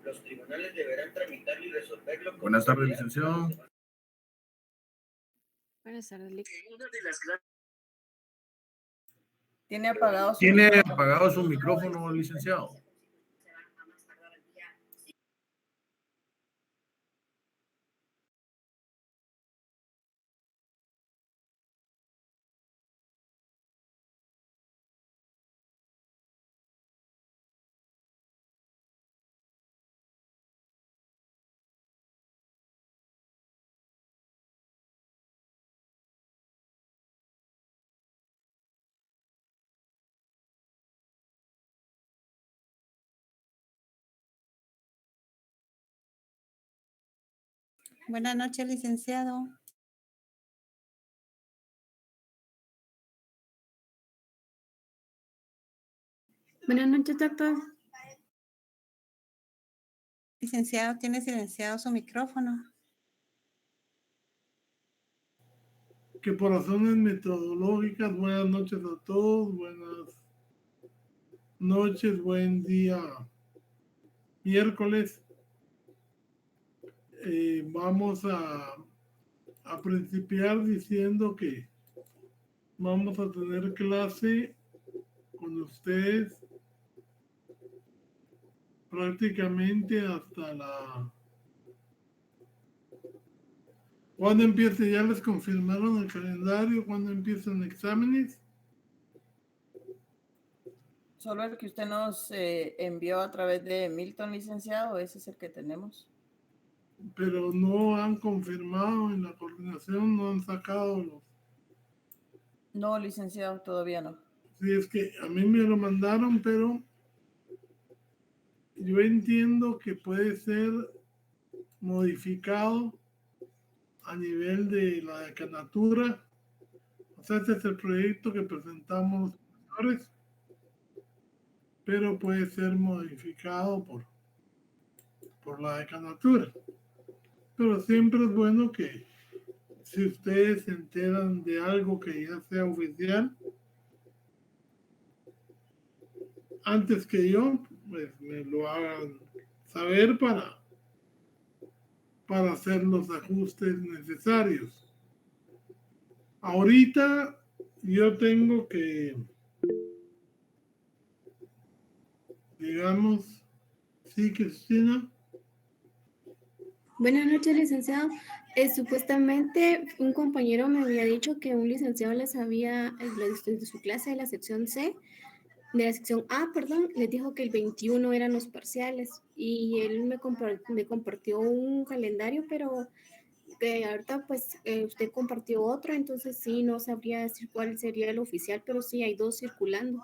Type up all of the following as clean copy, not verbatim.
Los tribunales deberán tramitarlo y resolverlo. Buenas tardes, licenciado. Buenas tardes, ¿Tiene apagado su micrófono, licenciado? Buenas noches, licenciado. Buenas noches, doctor. Licenciado, tiene silenciado su micrófono. Que por razones metodológicas, buenas noches a todos, buenas noches, buen día. Miércoles, vamos a principiar diciendo que vamos a tener clase con ustedes prácticamente hasta la... ¿Cuándo empieza? ¿Ya les confirmaron el calendario? ¿Cuándo empiezan exámenes? Solo el que usted nos envió a través de Milton, licenciado, ese es el que tenemos. Pero no han confirmado en la coordinación, no han sacado los... No, licenciado, todavía no. Sí, es que a mí me lo mandaron, pero yo entiendo que puede ser modificado a nivel de la decanatura. O sea, este es el proyecto que presentamos los profesores, pero puede ser modificado por la decanatura. Pero siempre es bueno que si ustedes se enteran de algo que ya sea oficial, antes que yo, pues me lo hagan saber para hacer los ajustes necesarios. Ahorita yo tengo que, digamos, sí, Cristina. Buenas noches, licenciado. Supuestamente un compañero me había dicho que un licenciado les había, de su clase de la sección C, de la sección A, perdón, les dijo que el 21 eran los parciales y él me compartió un calendario, pero que ahorita pues usted compartió otro, entonces sí, no sabría decir cuál sería el oficial, pero sí hay dos circulando.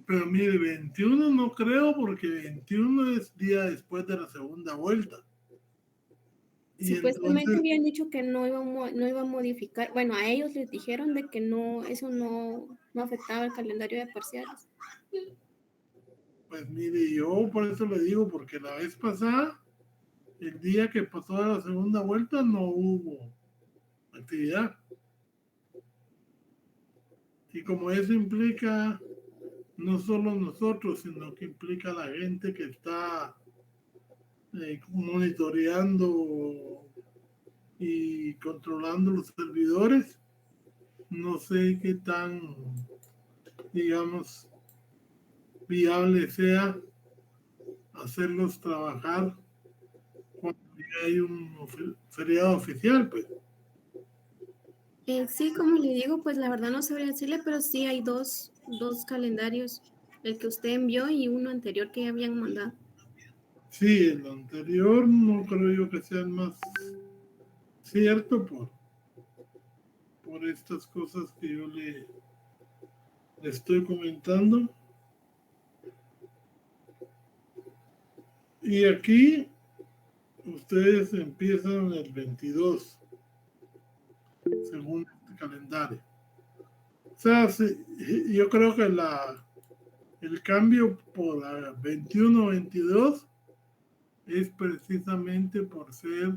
Pero mire, 21 no creo, porque 21 es día después de la segunda vuelta. Y supuestamente entonces, habían dicho que no iba a modificar, bueno, a ellos les dijeron de que no, eso no afectaba el calendario de parciales. pues mire, yo por eso le digo, porque la vez pasada, el día que pasó a la segunda vuelta, no hubo actividad. Y como eso implica no solo nosotros, sino que implica la gente que está monitoreando y controlando los servidores, no sé qué tan, digamos, viable sea hacerlos trabajar cuando ya hay un feriado oficial, pues. Sí, como le digo, pues la verdad no sabría decirle, pero sí hay dos calendarios, el que usted envió y uno anterior que ya habían mandado. Sí, el anterior no creo yo que sea el más cierto por estas cosas que yo le estoy comentando. Y aquí ustedes empiezan el 22, según este calendario. O sea, yo creo que el cambio por 21-22 es precisamente por ser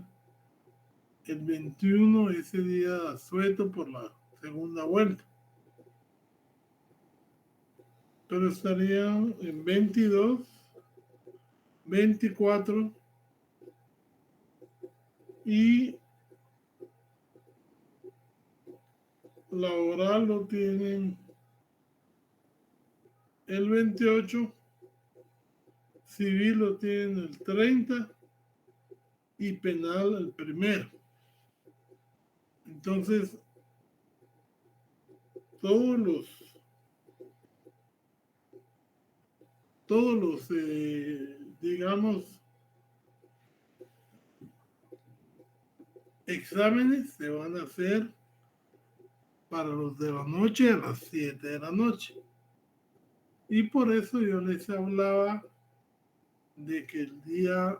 el 21 ese día asueto por la segunda vuelta. Pero estaría en 22 24 y laboral lo tienen el 28, civil lo tienen el 30 y penal el 1. Entonces, todos los digamos, exámenes se van a hacer para los de la noche a las 7 de la noche. Y por eso yo les hablaba de que el día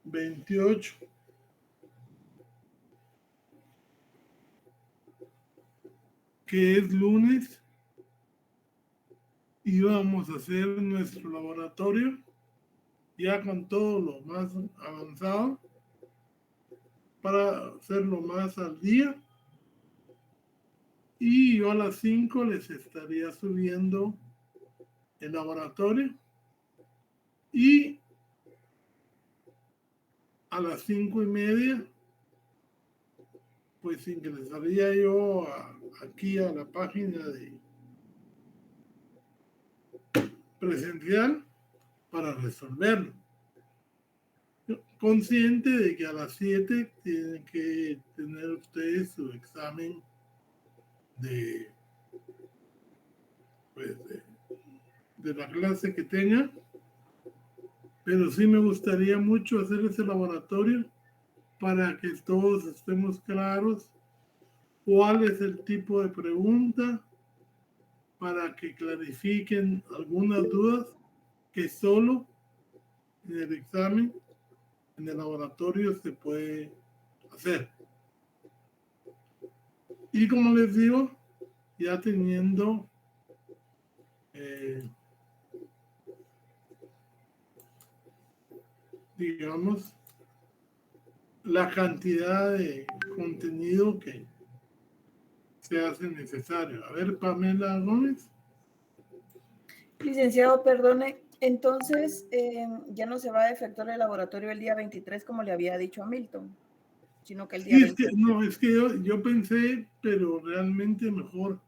28 que es lunes, íbamos a hacer nuestro laboratorio ya con todo lo más avanzado para hacerlo más al día. Y yo a las 5 les estaría subiendo el laboratorio y a las 5:30 pues ingresaría yo aquí a la página de presencial para resolverlo. Consciente de que a las 7 tienen que tener ustedes su examen de, pues, de la clase que tengan, pero sí me gustaría mucho hacer ese laboratorio para que todos estemos claros cuál es el tipo de pregunta, para que clarifiquen algunas dudas que solo en el examen, en el laboratorio se puede hacer. Y como les digo, ya teniendo digamos, la cantidad de contenido que se hace necesario. A ver, Pamela Gómez. Licenciado, perdone, entonces ya no se va a efectuar el laboratorio el día 23 como le había dicho a Milton, sino que el día Sí, 28. es que yo pensé, pero realmente mejor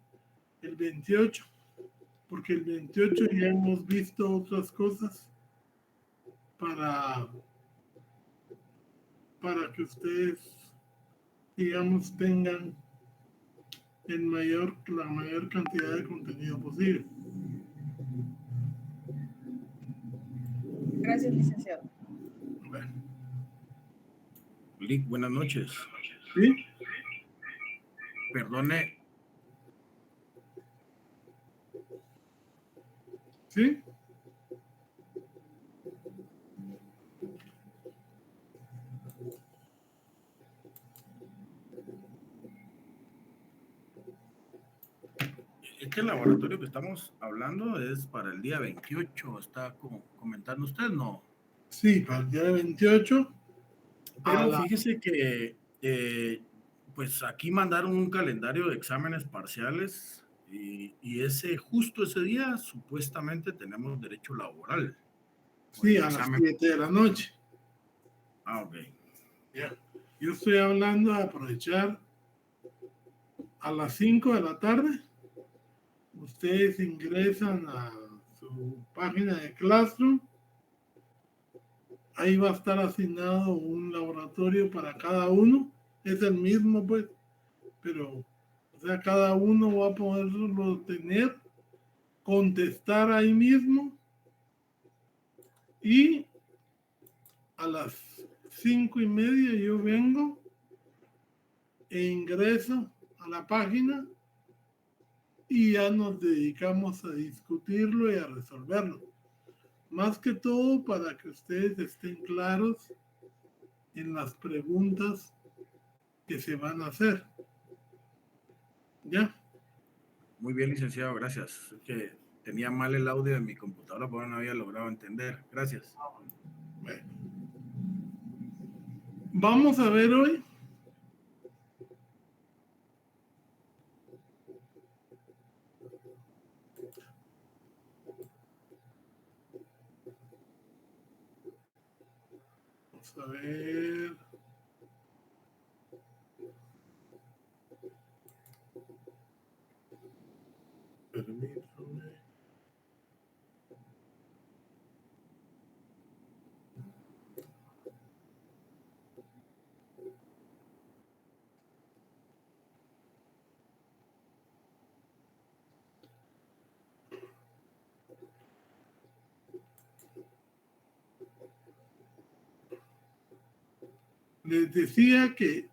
el 28, porque el 28 ya hemos visto otras cosas para que ustedes, digamos, tengan la mayor cantidad de contenido posible. Gracias, licenciado. Bueno, Lick, buenas noches. ¿sí? Perdone, ¿Sí? este laboratorio que estamos hablando es para el día 28, ¿está comentando usted? No. Sí, para el día 28. Pero fíjese que pues aquí mandaron un calendario de exámenes parciales y justo ese día supuestamente tenemos derecho laboral. Sí, a las 7 de la noche. Ah, ok. Ya. Yo estoy hablando de aprovechar a las 5 de la tarde. Ustedes ingresan a su página de Classroom. Ahí va a estar asignado un laboratorio para cada uno. Es el mismo, pues, pero, o sea, cada uno va a poderlo tener, contestar ahí mismo y a las 5:30 yo vengo e ingreso a la página y ya nos dedicamos a discutirlo y a resolverlo. Más que todo para que ustedes estén claros en las preguntas que se van a hacer. ¿Ya? Muy bien, licenciado, gracias. Es que tenía mal el audio de mi computadora, pero no había logrado entender. Gracias. Bueno. Vamos a ver hoy Vamos a ver. Permítame. Les decía que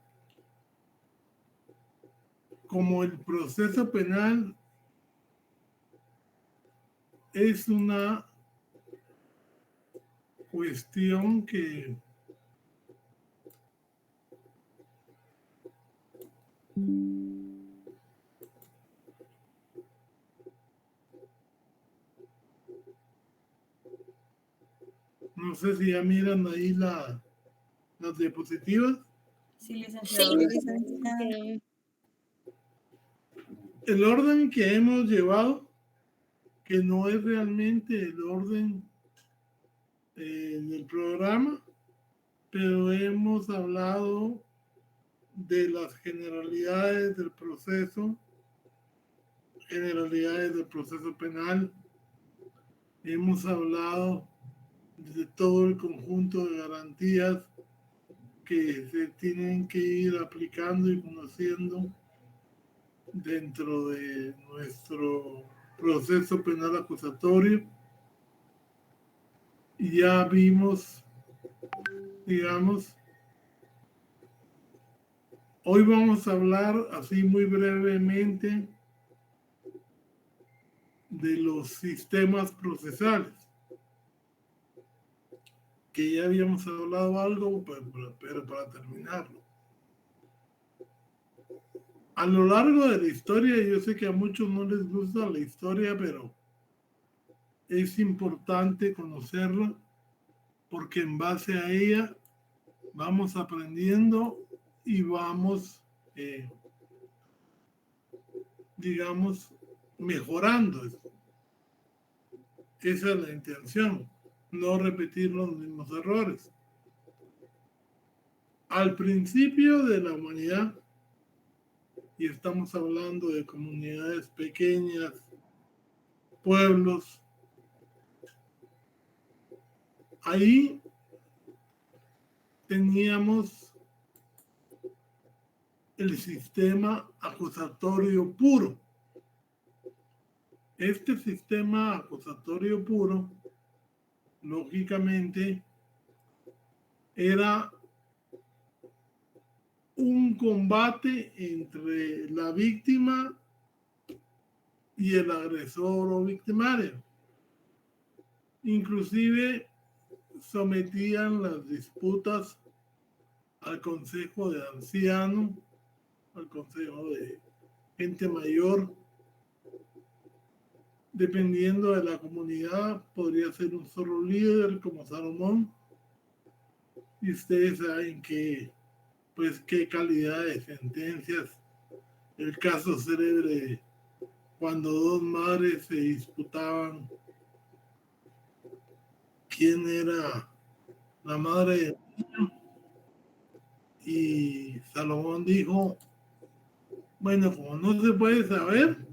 como el proceso penal es una cuestión que no sé si ya miran ahí las diapositivas. Sí, licenciado. Ok. El orden que hemos llevado, que no es realmente el orden del programa, pero hemos hablado de las generalidades del proceso penal. Hemos hablado de todo el conjunto de garantías que se tienen que ir aplicando y conociendo dentro de nuestro proceso penal acusatorio. Y ya vimos, digamos, hoy vamos a hablar así muy brevemente de los sistemas procesales, que ya habíamos hablado algo, pero para terminarlo. A lo largo de la historia, yo sé que a muchos no les gusta la historia, pero es importante conocerla porque en base a ella vamos aprendiendo y vamos, digamos, mejorando. Esa es la intención, no repetir los mismos errores. Al principio de la humanidad, y estamos hablando de comunidades pequeñas, pueblos, ahí teníamos el sistema acusatorio puro. Este sistema acusatorio puro, lógicamente, era un combate entre la víctima y el agresor o victimario. Inclusive sometían las disputas al consejo de ancianos, al consejo de gente mayor. Dependiendo de la comunidad, podría ser un solo líder como Salomón. Y ustedes saben que, pues, qué calidad de sentencias. El caso célebre cuando dos madres se disputaban quién era la madre del niño. Y Salomón dijo, bueno, como no se puede saber,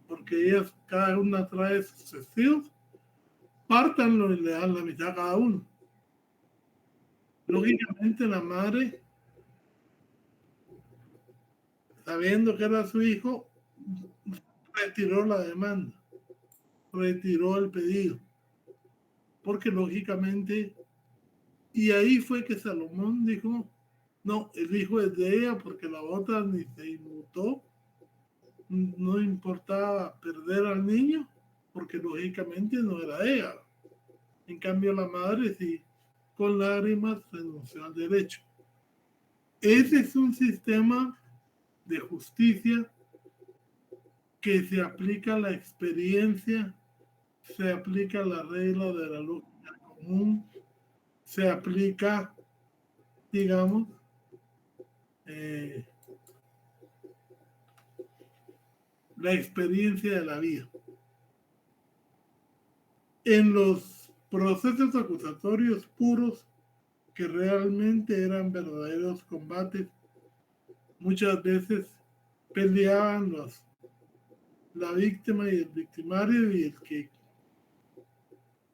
porque ellas cada una trae sus testigos, pártanlo y le dan la mitad a cada uno. Lógicamente la madre, sabiendo que era su hijo, retiró la demanda, retiró el pedido, porque lógicamente, y ahí fue que Salomón dijo, no, el hijo es de ella porque la otra ni se inmutó, no importaba perder al niño, porque lógicamente no era ella. En cambio la madre sí, con lágrimas renunció al derecho. Ese es un sistema de justicia que se aplica a la experiencia, se aplica a la regla de la lógica común, se aplica, digamos, la experiencia de la vida. En los procesos acusatorios puros que realmente eran verdaderos combates. Muchas veces peleaban la víctima y el victimario, y el que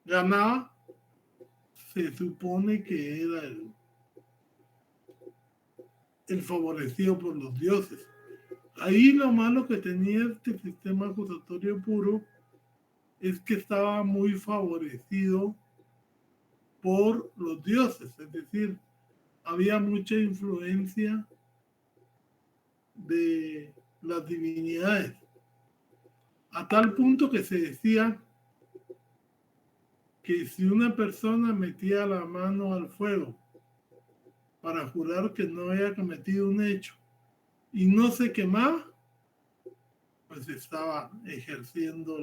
ganaba se supone que era el favorecido por los dioses. Ahí lo malo que tenía este sistema acusatorio puro es que estaba muy favorecido por los dioses, es decir, había mucha influencia de las divinidades, a tal punto que se decía que si una persona metía la mano al fuego para jurar que no había cometido un hecho y no se quemaba, pues estaba ejerciendo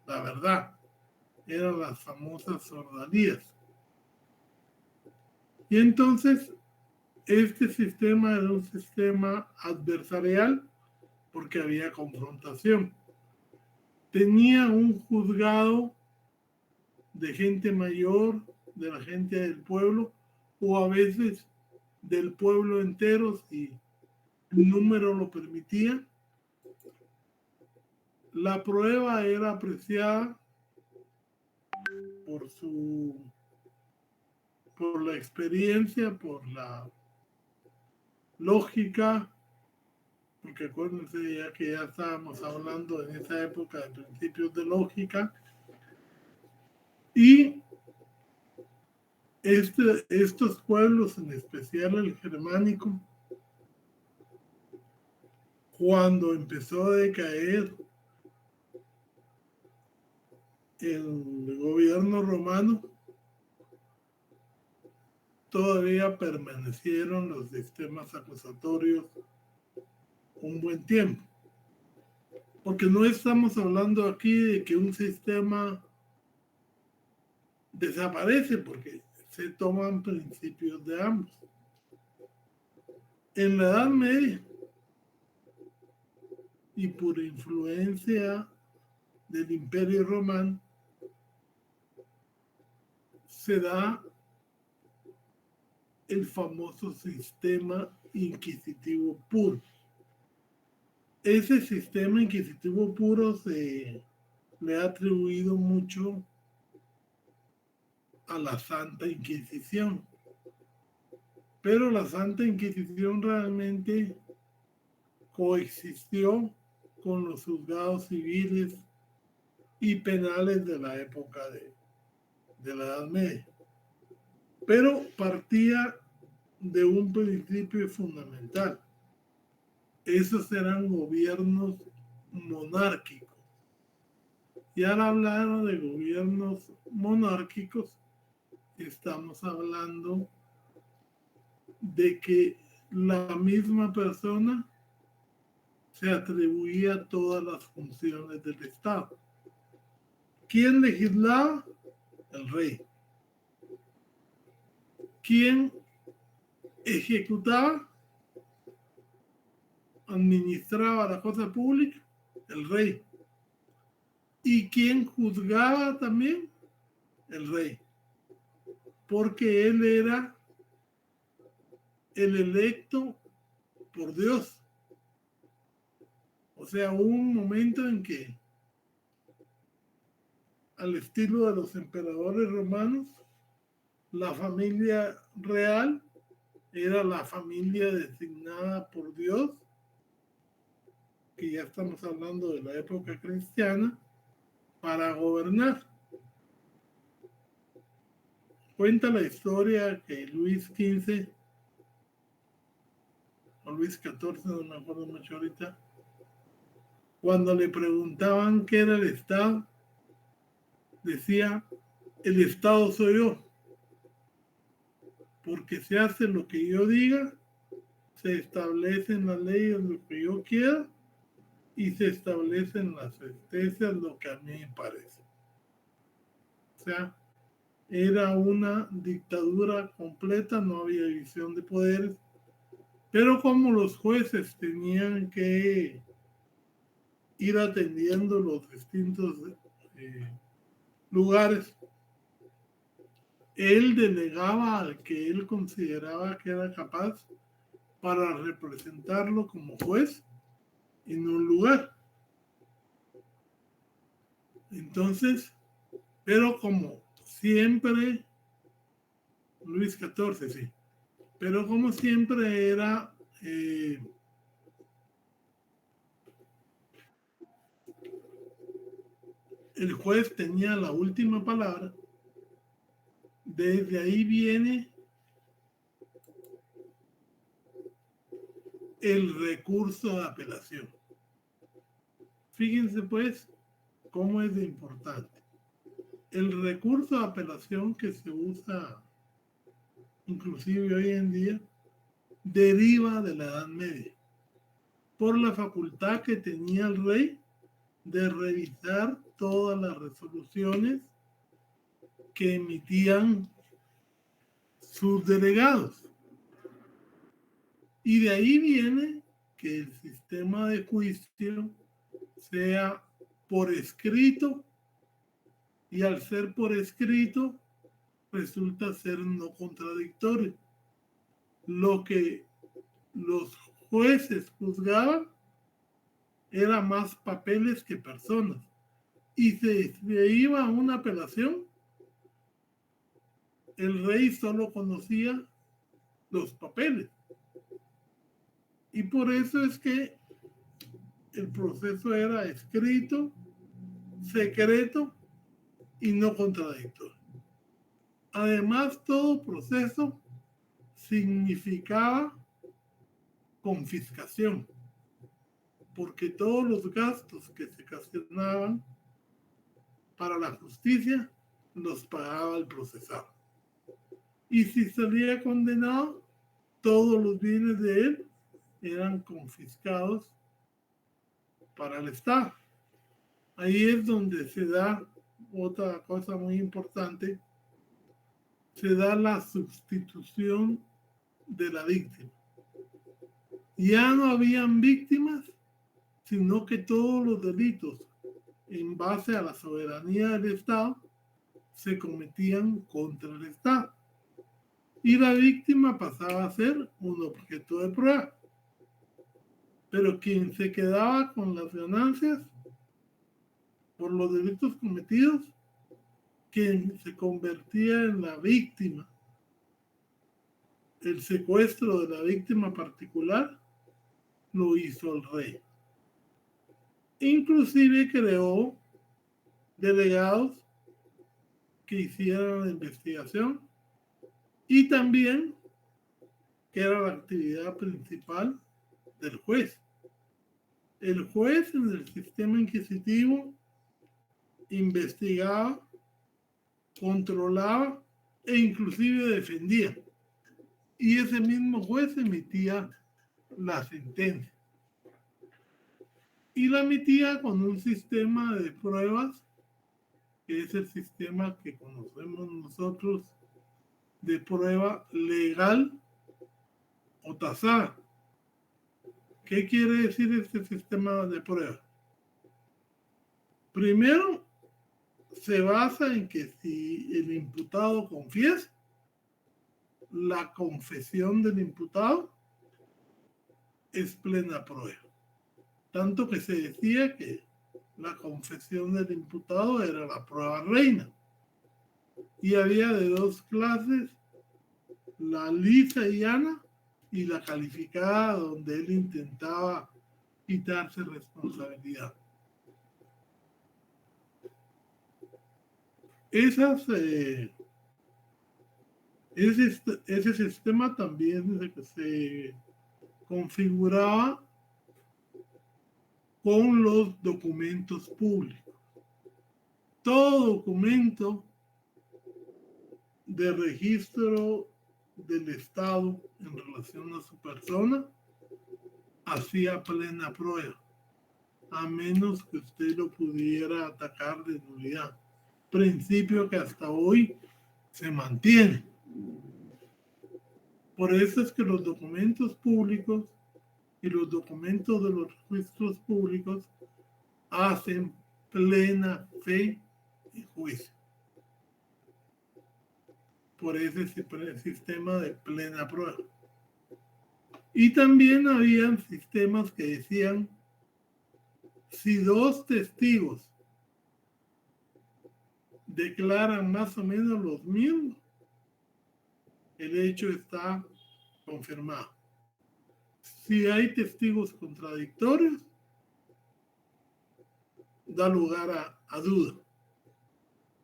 la verdad. Eran las famosas sordalías. Y entonces, este sistema era un sistema adversarial porque había confrontación. Tenía un juzgado de gente mayor, de la gente del pueblo, o a veces del pueblo entero, si el número lo permitía. La prueba era apreciada por la experiencia, por la lógica, porque acuérdense ya que ya estábamos hablando en esa época de principios de lógica, y estos pueblos, en especial el germánico, cuando empezó a decaer el gobierno romano, todavía permanecieron los sistemas acusatorios un buen tiempo. Porque no estamos hablando aquí de que un sistema desaparece, porque se toman principios de ambos. En la Edad Media, y por influencia del Imperio Romano, se da el famoso sistema inquisitivo puro. Ese sistema inquisitivo puro se le ha atribuido mucho a la Santa Inquisición. Pero la Santa Inquisición realmente coexistió con los juzgados civiles y penales de la época de la Edad Media. Pero partía de un principio fundamental. Esos eran gobiernos monárquicos. Y al hablar de gobiernos monárquicos, estamos hablando de que la misma persona se atribuía todas las funciones del Estado. ¿Quién legislaba? El rey. ¿Quién ejecutaba? Administraba la cosa pública, el rey. ¿Y quién juzgaba también? El rey. Porque él era el electo por Dios. O sea, hubo un momento en que, al estilo de los emperadores romanos, la familia real era la familia designada por Dios, que ya estamos hablando de la época cristiana, para gobernar. Cuenta la historia que Luis XV o Luis XIV, no me acuerdo mucho ahorita, cuando le preguntaban qué era el Estado, decía: el Estado soy yo, porque se hace lo que yo diga, se establecen las leyes lo que yo quiera, y se establecen las sentencias lo que a mí me parece. O sea, era una dictadura completa, no había división de poderes, pero como los jueces tenían que ir atendiendo los distintos lugares, él delegaba al que él consideraba que era capaz para representarlo como juez en un lugar. Entonces, pero como siempre, Luis XIV, sí, pero como siempre era el juez tenía la última palabra. Desde ahí viene el recurso de apelación. Fíjense pues cómo es de importante. El recurso de apelación que se usa inclusive hoy en día deriva de la Edad Media por la facultad que tenía el rey de revisar todas las resoluciones que emitían sus delegados. Y de ahí viene que el sistema de juicio sea por escrito, y al ser por escrito resulta ser no contradictorio. Lo que los jueces juzgaban era más papeles que personas. Y si se iba a una apelación, el rey solo conocía los papeles. Y por eso es que el proceso era escrito, secreto y no contradictorio. Además, todo proceso significaba confiscación, porque todos los gastos que se ocasionaban para la justicia los pagaba el procesado. Y si salía condenado, todos los bienes de él eran confiscados para el Estado. Ahí es donde se da otra cosa muy importante, se da la sustitución de la víctima. Ya no habían víctimas, sino que todos los delitos en base a la soberanía del Estado se cometían contra el Estado. Y la víctima pasaba a ser un objeto de prueba. Pero quien se quedaba con las ganancias por los delitos cometidos, quien se convertía en la víctima, el secuestro de la víctima particular, lo hizo el rey. Inclusive creó delegados que hicieran la investigación, y también que era la actividad principal del juez. El juez en el sistema inquisitivo investigaba, controlaba e inclusive defendía. Y ese mismo juez emitía la sentencia. Y la emitía con un sistema de pruebas, que es el sistema que conocemos nosotros de prueba legal o tasada. ¿Qué quiere decir este sistema de prueba? Primero, se basa en que si el imputado confiesa, la confesión del imputado es plena prueba. Tanto que se decía que la confesión del imputado era la prueba reina. Y había de dos clases, la lisa y llana y la calificada, donde él intentaba quitarse responsabilidad. Ese sistema también se configuraba con los documentos públicos. Todo documento de registro del Estado en relación a su persona hacía plena prueba, a menos que usted lo pudiera atacar de nulidad. Principio que hasta hoy se mantiene. Por eso es que los documentos públicos y los documentos de los registros públicos hacen plena fe y juicio. por ese sistema de plena prueba. Y también habían sistemas que decían, si 2 testigos declaran más o menos los mismos, el hecho está confirmado. Si hay testigos contradictorios, da lugar a duda.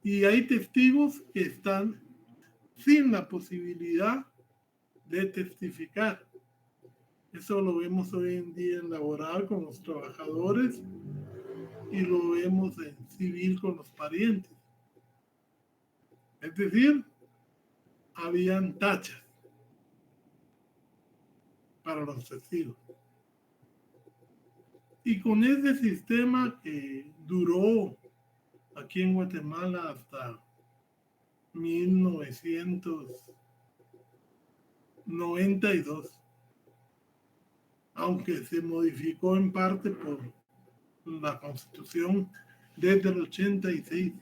Y hay testigos que están sin la posibilidad de testificar. Eso lo vemos hoy en día en laboral con los trabajadores y lo vemos en civil con los parientes. Es decir, habían tachas para los testigos. Y con ese sistema que duró aquí en Guatemala hasta 1992, aunque se modificó en parte por la Constitución desde el 86,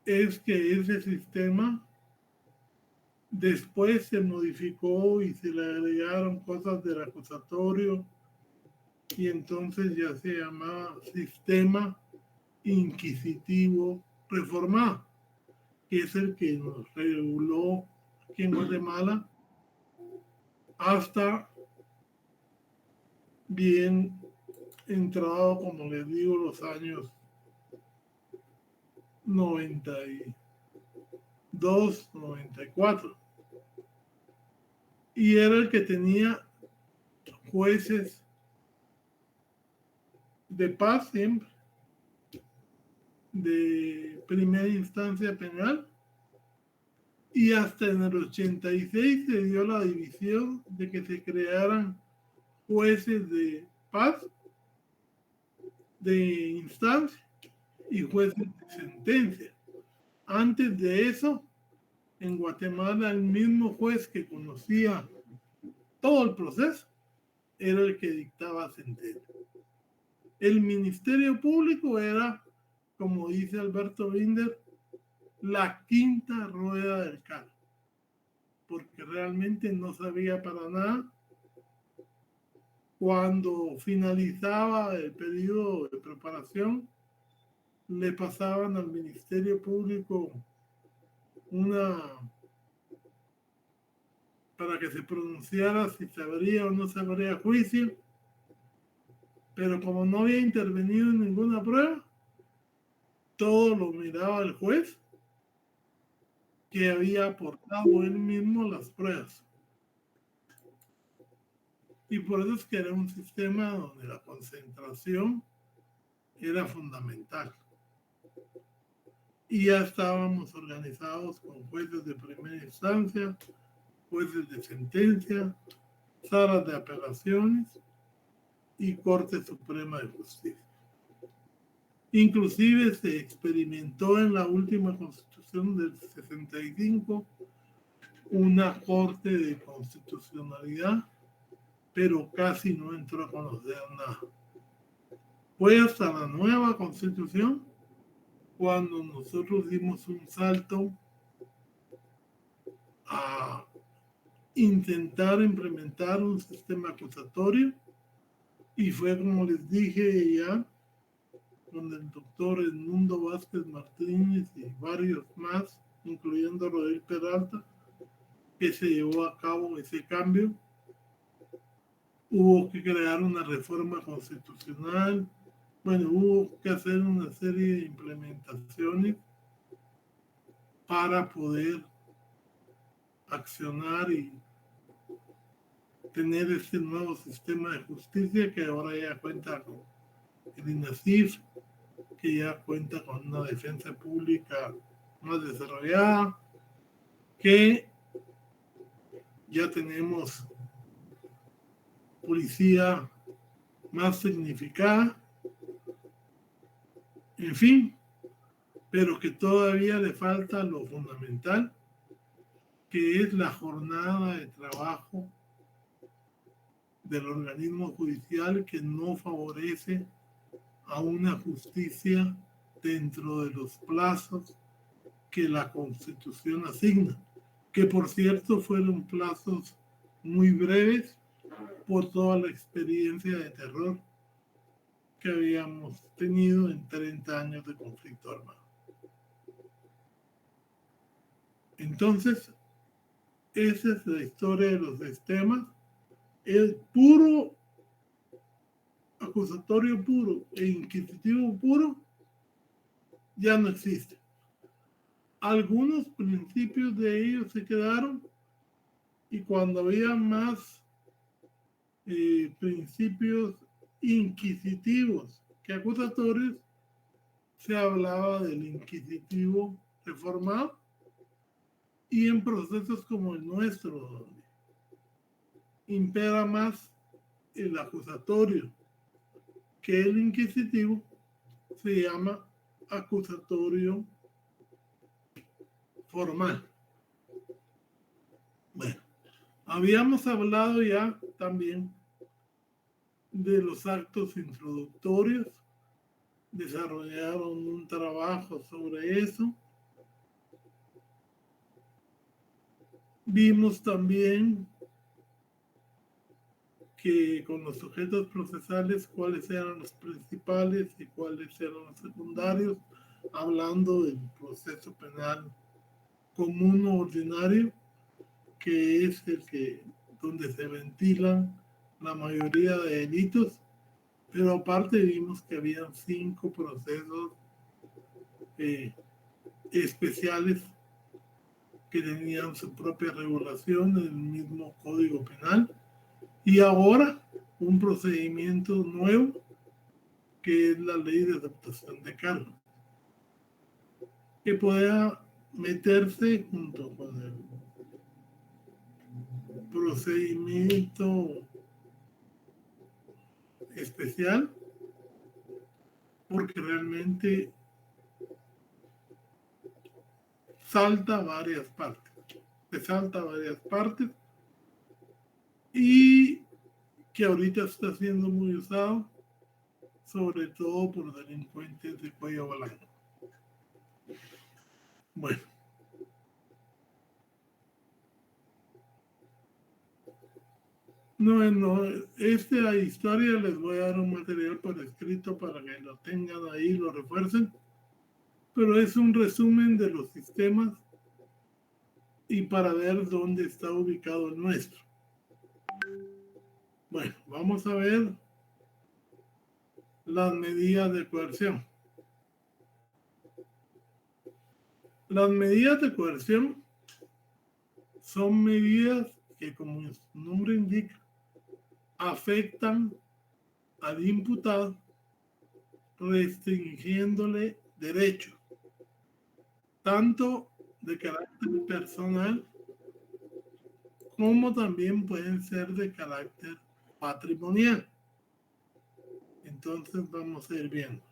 es que ese sistema después se modificó y se le agregaron cosas del acusatorio y entonces ya se llamaba sistema inquisitivo reformado, que es el que nos reguló aquí en Guatemala hasta bien entrado, como les digo, los años 92, 94. Y era el que tenía jueces de paz siempre, de primera instancia penal, y hasta en el 86 se dio la división de que se crearan jueces de paz, de instancia y jueces de sentencia. Antes de eso, en Guatemala, el mismo juez que conocía todo el proceso era el que dictaba sentencia. El Ministerio Público era, como dice Alberto Binder, la quinta rueda del carro, porque realmente no sabía para nada. Cuando finalizaba el periodo de preparación, le pasaban al Ministerio Público para que se pronunciara si se abría o no se abría juicio, pero como no había intervenido en ninguna prueba, todo lo miraba el juez, que había aportado él mismo las pruebas. Y por eso es que era un sistema donde la concentración era fundamental. Y ya estábamos organizados con jueces de primera instancia, jueces de sentencia, salas de apelaciones y Corte Suprema de Justicia. Inclusive se experimentó en la última Constitución del 65 una Corte de Constitucionalidad, pero casi no entró a conocer nada. Fue hasta la nueva Constitución cuando nosotros dimos un salto a intentar implementar un sistema acusatorio, y fue, como les dije ya, con el doctor Edmundo Vázquez Martínez y varios más, incluyendo Rodríguez Peralta, que se llevó a cabo ese cambio. Hubo que crear una reforma constitucional, hubo que hacer una serie de implementaciones para poder accionar y tener este nuevo sistema de justicia que ahora ya cuenta con el INASIF, que ya cuenta con una defensa pública más desarrollada, que ya tenemos policía más significada, en fin, pero que todavía le falta lo fundamental, que es la jornada de trabajo del organismo judicial, que no favorece a una justicia dentro de los plazos que la Constitución asigna, que por cierto fueron plazos muy breves por toda la experiencia de terror que habíamos tenido en 30 años de conflicto armado. Entonces, esa es la historia de los sistemas. El puro acusatorio puro e inquisitivo puro ya no existe. Algunos principios de ellos se quedaron, y cuando había más principios inquisitivos que acusatorios, se hablaba del inquisitivo reformado, y en procesos como el nuestro, donde impera más el acusatorio que el inquisitivo, se llama acusatorio formal. Bueno, habíamos hablado ya también de los actos introductorios, desarrollaron un trabajo sobre eso. Vimos también que con los sujetos procesales cuáles eran los principales y cuáles eran los secundarios, hablando del proceso penal común o ordinario, que es el que donde se ventilan la mayoría de delitos, pero aparte vimos que habían 5 procesos especiales que tenían su propia regulación en el mismo Código Penal, y ahora un procedimiento nuevo que es la Ley de Adaptación de Cargos, que pueda meterse junto con el procedimiento especial, porque realmente salta varias partes, y que ahorita está siendo muy usado, sobre todo por delincuentes de cuello blanco. Bueno, esta historia les voy a dar un material por escrito para que lo tengan ahí, lo refuercen, pero es un resumen de los sistemas y para ver dónde está ubicado el nuestro. Bueno, vamos a ver las medidas de coerción. Las medidas de coerción son medidas que, como su nombre indica, afectan al imputado restringiéndole derechos, tanto de carácter personal como también pueden ser de carácter patrimonial. Entonces vamos a ir viendo.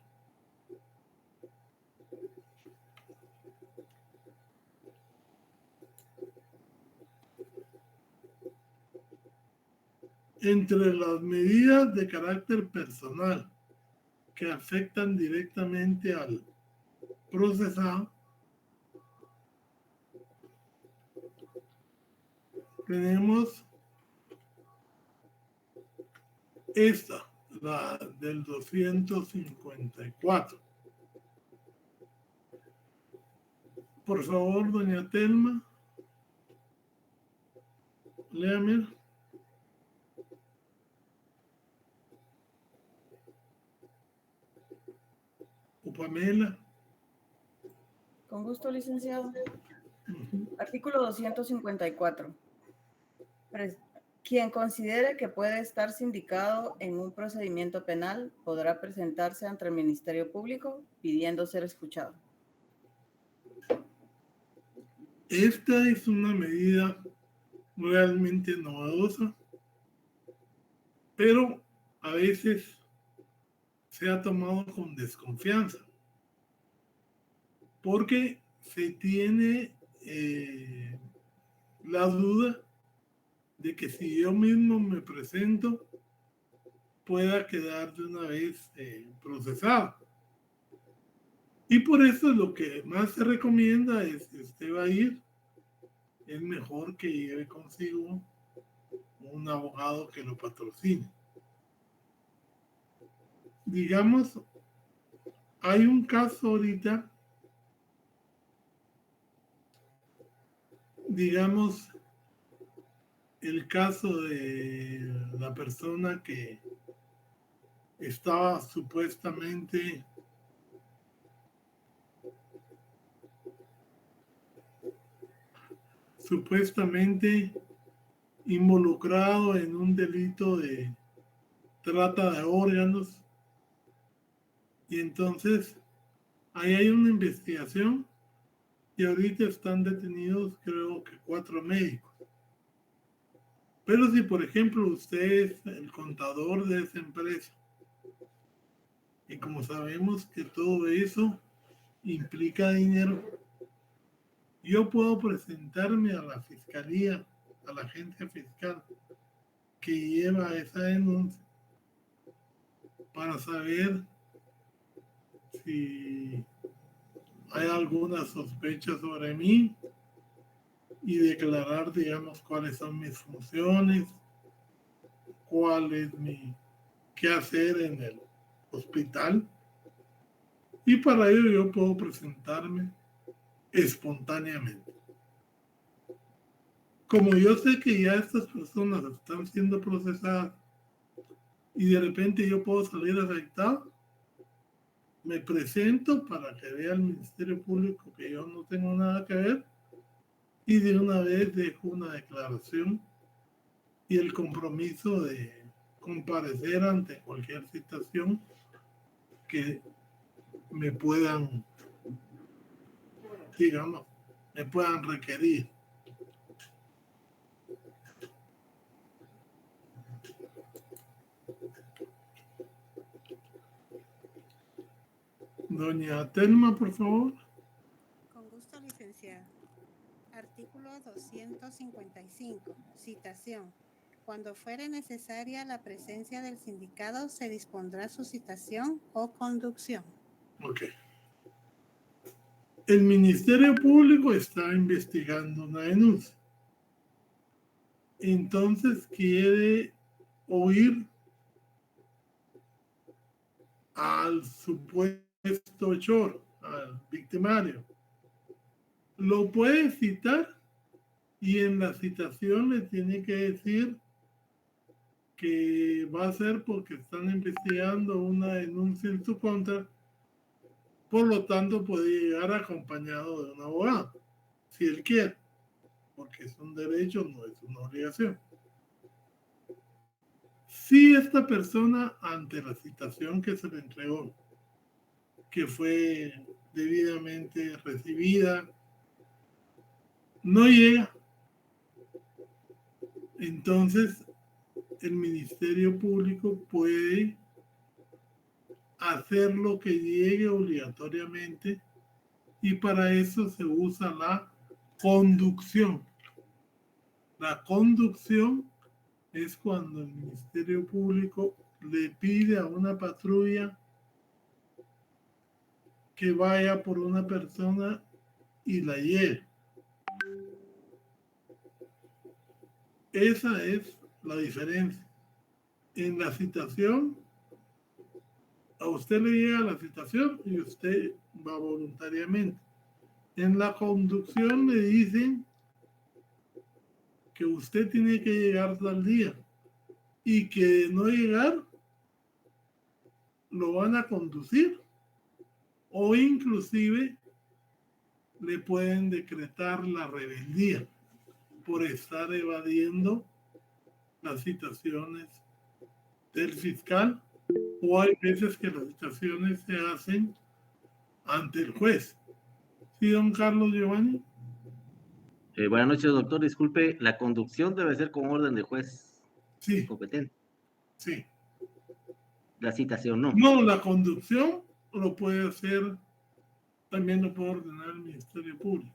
Entre las medidas de carácter personal que afectan directamente al procesado, tenemos esta, la del 254. Por favor, doña Telma, léame. O Pamela. Con gusto, licenciado. Artículo 254. Quien considere que puede estar sindicado en un procedimiento penal podrá presentarse ante el Ministerio Público pidiendo ser escuchado. Esta es una medida realmente novedosa, pero a veces se ha tomado con desconfianza, porque se tiene la duda de que si yo mismo me presento, pueda quedar de una vez procesado. Y por eso lo que más se recomienda es, si usted va a ir, es mejor que lleve consigo un abogado que lo patrocine. Digamos, hay un caso ahorita, digamos, el caso de la persona que estaba supuestamente involucrado en un delito de trata de órganos, y entonces ahí hay una investigación y ahorita están detenidos creo que 4 médicos. Pero si por ejemplo usted es el contador de esa empresa, y como sabemos que todo eso implica dinero, yo puedo presentarme a la fiscalía, a la agencia fiscal que lleva esa denuncia, para saber si hay alguna sospecha sobre mí y declarar, digamos, cuáles son mis funciones, cuál es mi quehacer en el hospital. Y para ello yo puedo presentarme espontáneamente. Como yo sé que ya estas personas están siendo procesadas y de repente yo puedo salir afectado, me presento para que vea el Ministerio Público que yo no tengo nada que ver, y de una vez dejo una declaración y el compromiso de comparecer ante cualquier citación que me puedan, digamos, me puedan requerir. Doña Telma, por favor. Con gusto, licenciado. Artículo 255. Citación. Cuando fuere necesaria la presencia del sindicado, se dispondrá su citación o conducción. Ok. El Ministerio Público está investigando una denuncia. Entonces quiere oír al supuesto hechor, al victimario. Lo puede citar y en la citación le tiene que decir que va a ser porque están investigando una denuncia en su contra, por lo tanto puede llegar acompañado de un abogado, si él quiere, porque es un derecho, no es una obligación. Si esta persona, ante la citación que se le entregó, que fue debidamente recibida, no llega, entonces el Ministerio Público puede hacer lo que llegue obligatoriamente, y para eso se usa la conducción. La conducción es cuando el Ministerio Público le pide a una patrulla que vaya por una persona y la lleve. Esa es la diferencia. En la citación, a usted le llega la citación y usted va voluntariamente. En la conducción le dicen que usted tiene que llegar tal día, y que de no llegar lo van a conducir, o inclusive le pueden decretar la rebeldía por estar evadiendo las citaciones del fiscal, o hay veces que las citaciones se hacen ante el juez. ¿Sí, don Carlos Giovanni? Buenas noches, doctor. Disculpe, la conducción debe ser con orden de juez Sí, competente. sí. La citación no. No, la conducción lo puede hacer, también lo puede ordenar el Ministerio Público.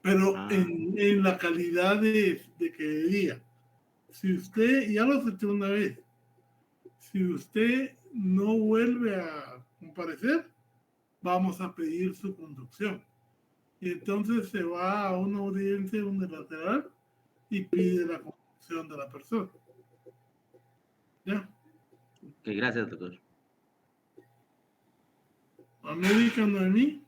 Pero en la calidad de que diga, si usted, ya lo aceptó una vez, si usted no vuelve a comparecer, vamos a pedir su conducción. Y entonces se va a una audiencia unilateral y pide la conducción de la persona. ¿Ya? Ok, gracias, doctor. América Noemí.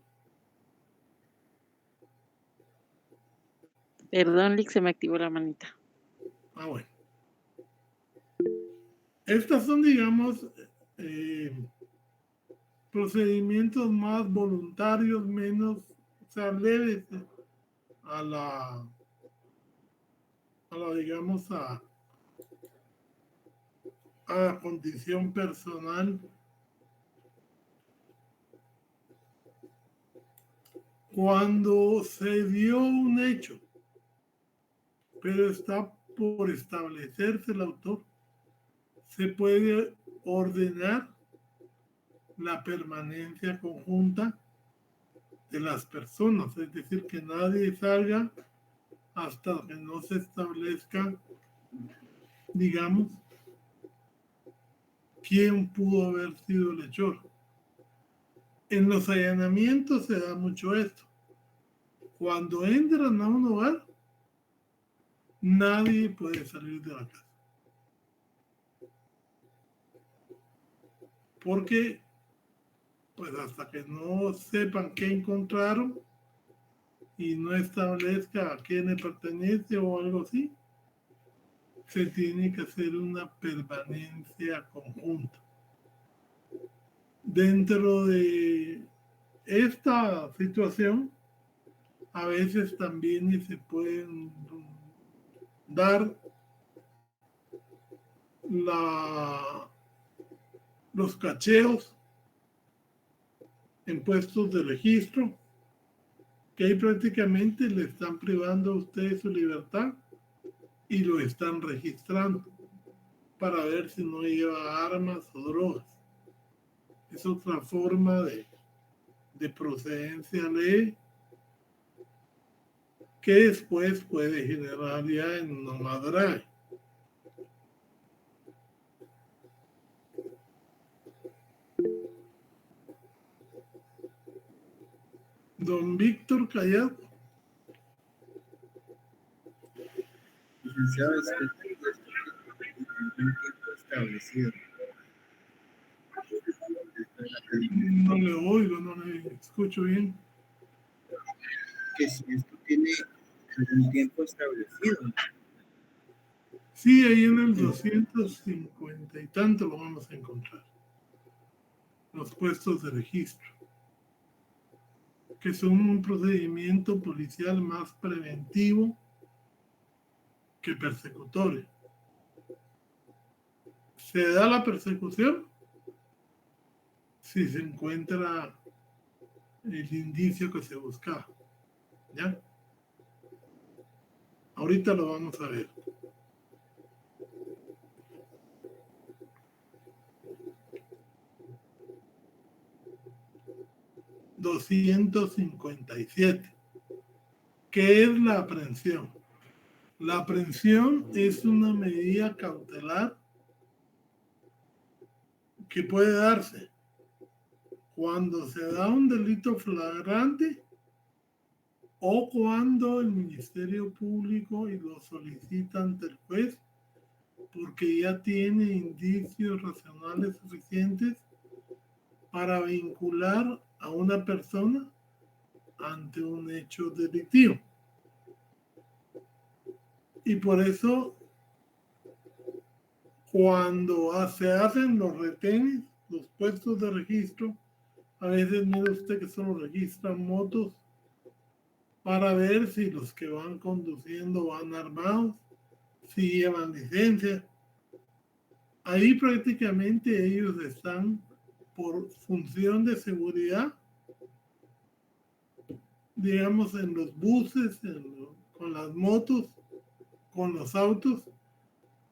Perdón, Lick, se me activó la manita. Ah, bueno. Estas son, digamos, procedimientos más voluntarios, menos, o sea, leves a la digamos, a la condición personal. Cuando se dio un hecho, pero está por establecerse el autor, se puede ordenar la permanencia conjunta de las personas, es decir, que nadie salga hasta que no se establezca, digamos, quién pudo haber sido el hechor. En los allanamientos se da mucho esto. Cuando entran a un hogar, nadie puede salir de la casa. Porque, pues hasta que no sepan qué encontraron y no establezca a quién le pertenece o algo así, se tiene que hacer una permanencia conjunta. Dentro de esta situación, a veces también se pueden dar los cacheos en puestos de registro, que ahí prácticamente le están privando a usted su libertad y lo están registrando para ver si no lleva armas o drogas. Es otra forma de procedencia ley que después puede generar ya en una madre. Don Víctor Callado. Licenciado, un tiempo establecido. No le oigo, no le escucho bien. Que si esto tiene algún tiempo establecido. Sí, ahí en el 250 y tanto lo vamos a encontrar. Los puestos de registro, que son un procedimiento policial más preventivo que persecutorio. Se da la persecución si se encuentra el indicio que se buscaba. ¿Ya? Ahorita lo vamos a ver. $257. ¿Qué es la aprehensión? La aprehensión es una medida cautelar que puede darse cuando se da un delito flagrante o cuando el Ministerio Público y lo solicita ante el juez porque ya tiene indicios racionales suficientes para vincular a una persona ante un hecho delictivo. Y por eso, cuando se hacen los retenes, los puestos de registro, a veces mire usted que solo registran motos para ver si los que van conduciendo van armados, si llevan licencia. Ahí prácticamente ellos están por función de seguridad, digamos, en los buses, con las motos, con los autos,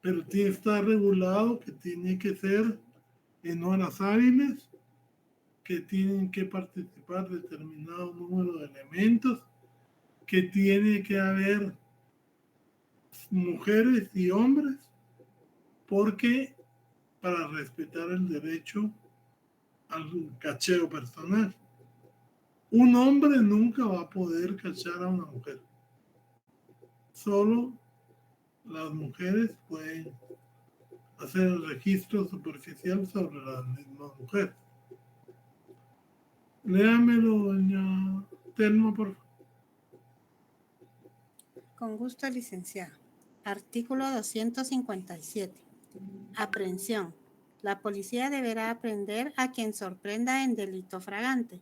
pero tiene que estar regulado que tiene que ser en horas hábiles, que tienen que participar determinado número de elementos, que tiene que haber mujeres y hombres, porque para respetar el derecho al cacheo personal. Un hombre nunca va a poder cachar a una mujer. Solo las mujeres pueden hacer el registro superficial sobre las mismas mujeres. Léamelo, doña Telma, por favor. Con gusto, licenciado. Artículo 257. Aprehensión. La policía deberá aprehender a quien sorprenda en delito fragante.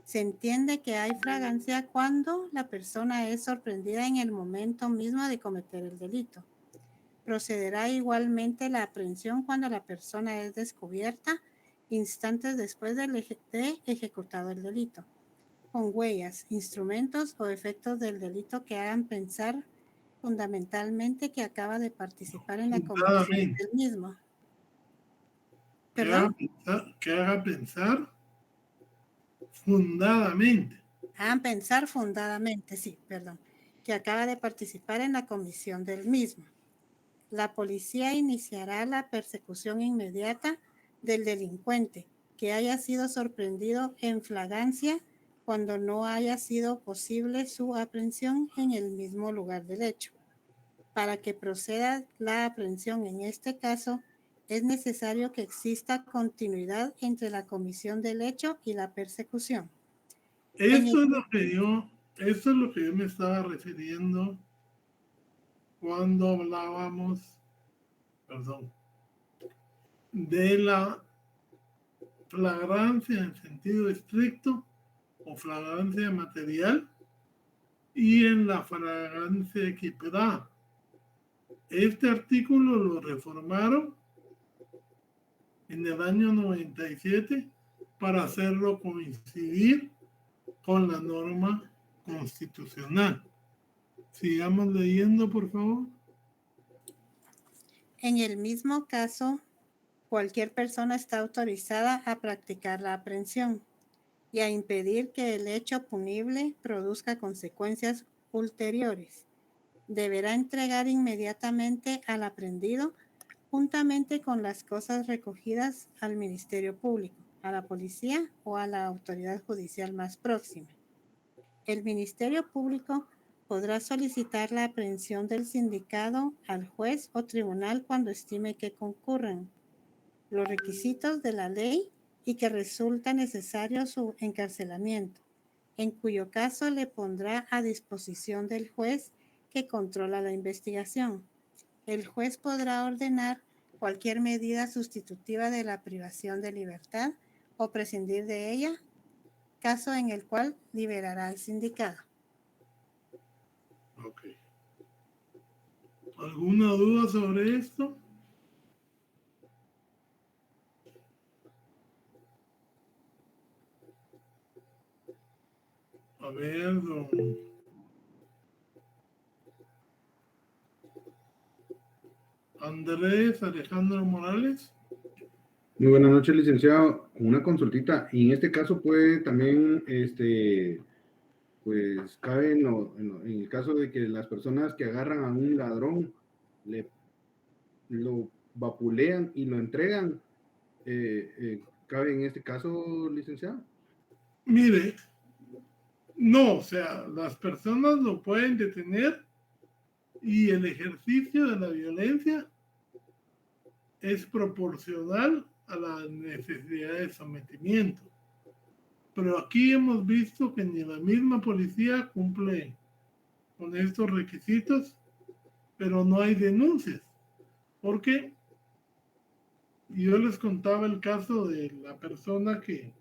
Se entiende que hay fragancia cuando la persona es sorprendida en el momento mismo de cometer el delito. Procederá igualmente la aprehensión cuando la persona es descubierta instantes después de ejecutado el delito, con huellas, instrumentos o efectos del delito que hagan pensar fundamentalmente que acaba de participar en la comisión del mismo. ¿Perdón? Que haga pensar fundadamente. Hagan pensar fundadamente, sí, perdón, que acaba de participar en la comisión del mismo. La policía iniciará la persecución inmediata del delincuente que haya sido sorprendido en flagrancia cuando no haya sido posible su aprehensión en el mismo lugar del hecho. Para que proceda la aprehensión en este caso, es necesario que exista continuidad entre la comisión del hecho y la persecución. Eso es lo que yo me estaba refiriendo cuando hablábamos, de la flagrancia en sentido estricto o flagrancia material y en la flagrancia equiparada. Este artículo lo reformaron en el año 97 para hacerlo coincidir con la norma constitucional. Sigamos leyendo, por favor. En el mismo caso, cualquier persona está autorizada a practicar la aprehensión y a impedir que el hecho punible produzca consecuencias ulteriores. Deberá entregar inmediatamente al aprehendido, juntamente con las cosas recogidas, al Ministerio Público, a la policía o a la autoridad judicial más próxima. El Ministerio Público podrá solicitar la aprehensión del sindicado al juez o tribunal cuando estime que concurran los requisitos de la ley y que resulta necesario su encarcelamiento, en cuyo caso le pondrá a disposición del juez que controla la investigación. El juez podrá ordenar cualquier medida sustitutiva de la privación de libertad o prescindir de ella, caso en el cual liberará al sindicado. Ok. ¿Alguna duda sobre esto? A ver, don Andrés Alejandro Morales. Muy buenas noches, licenciado. Una consultita. Y en este caso puede también, pues cabe en el caso de que las personas que agarran a un ladrón lo vapulean y lo entregan. ¿Cabe en este caso, licenciado? Mire, no, o sea, las personas lo pueden detener y el ejercicio de la violencia es proporcional a la necesidad de sometimiento. Pero aquí hemos visto que ni la misma policía cumple con estos requisitos, pero no hay denuncias. Porque yo les contaba el caso de la persona que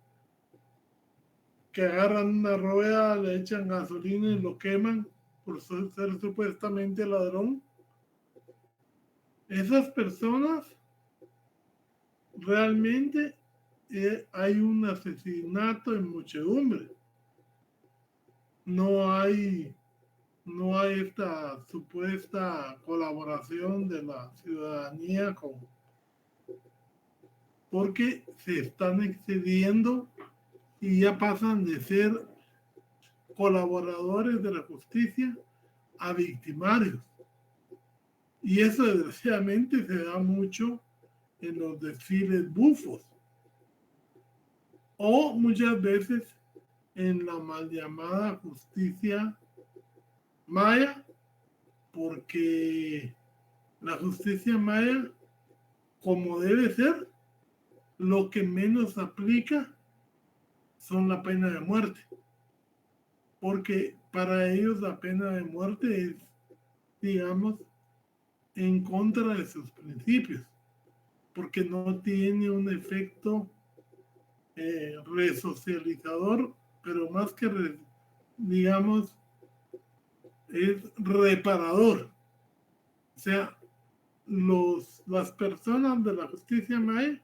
agarran una rueda, le echan gasolina y lo queman por ser supuestamente ladrón. Esas personas realmente hay un asesinato en muchedumbre. No hay esta supuesta colaboración de la ciudadanía porque se están excediendo y ya pasan de ser colaboradores de la justicia a victimarios. Y eso desgraciadamente se da mucho en los desfiles bufos. O muchas veces en la mal llamada justicia maya, porque la justicia maya, como debe ser, lo que menos aplica son la pena de muerte, porque para ellos la pena de muerte es, digamos, en contra de sus principios, porque no tiene un efecto resocializador, pero más que, digamos, es reparador. O sea, las personas de la justicia maya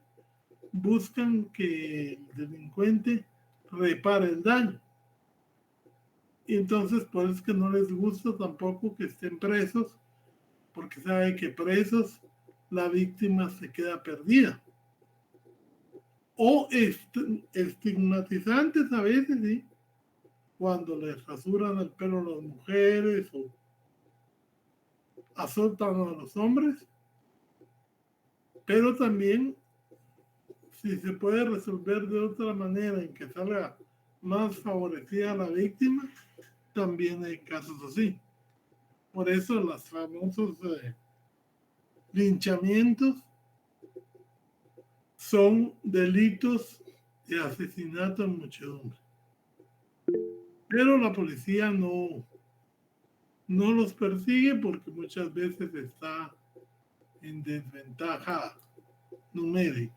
buscan que el delincuente repare el daño. Y entonces, por eso es que no les gusta tampoco que estén presos, porque sabe que presos la víctima se queda perdida. O estigmatizantes a veces, ¿sí? Cuando les rasuran el pelo a las mujeres o azotan a los hombres, pero también si se puede resolver de otra manera en que salga más favorecida a la víctima, también hay casos así. Por eso los famosos linchamientos son delitos de asesinato en muchedumbre. Pero la policía no los persigue porque muchas veces está en desventaja numérica.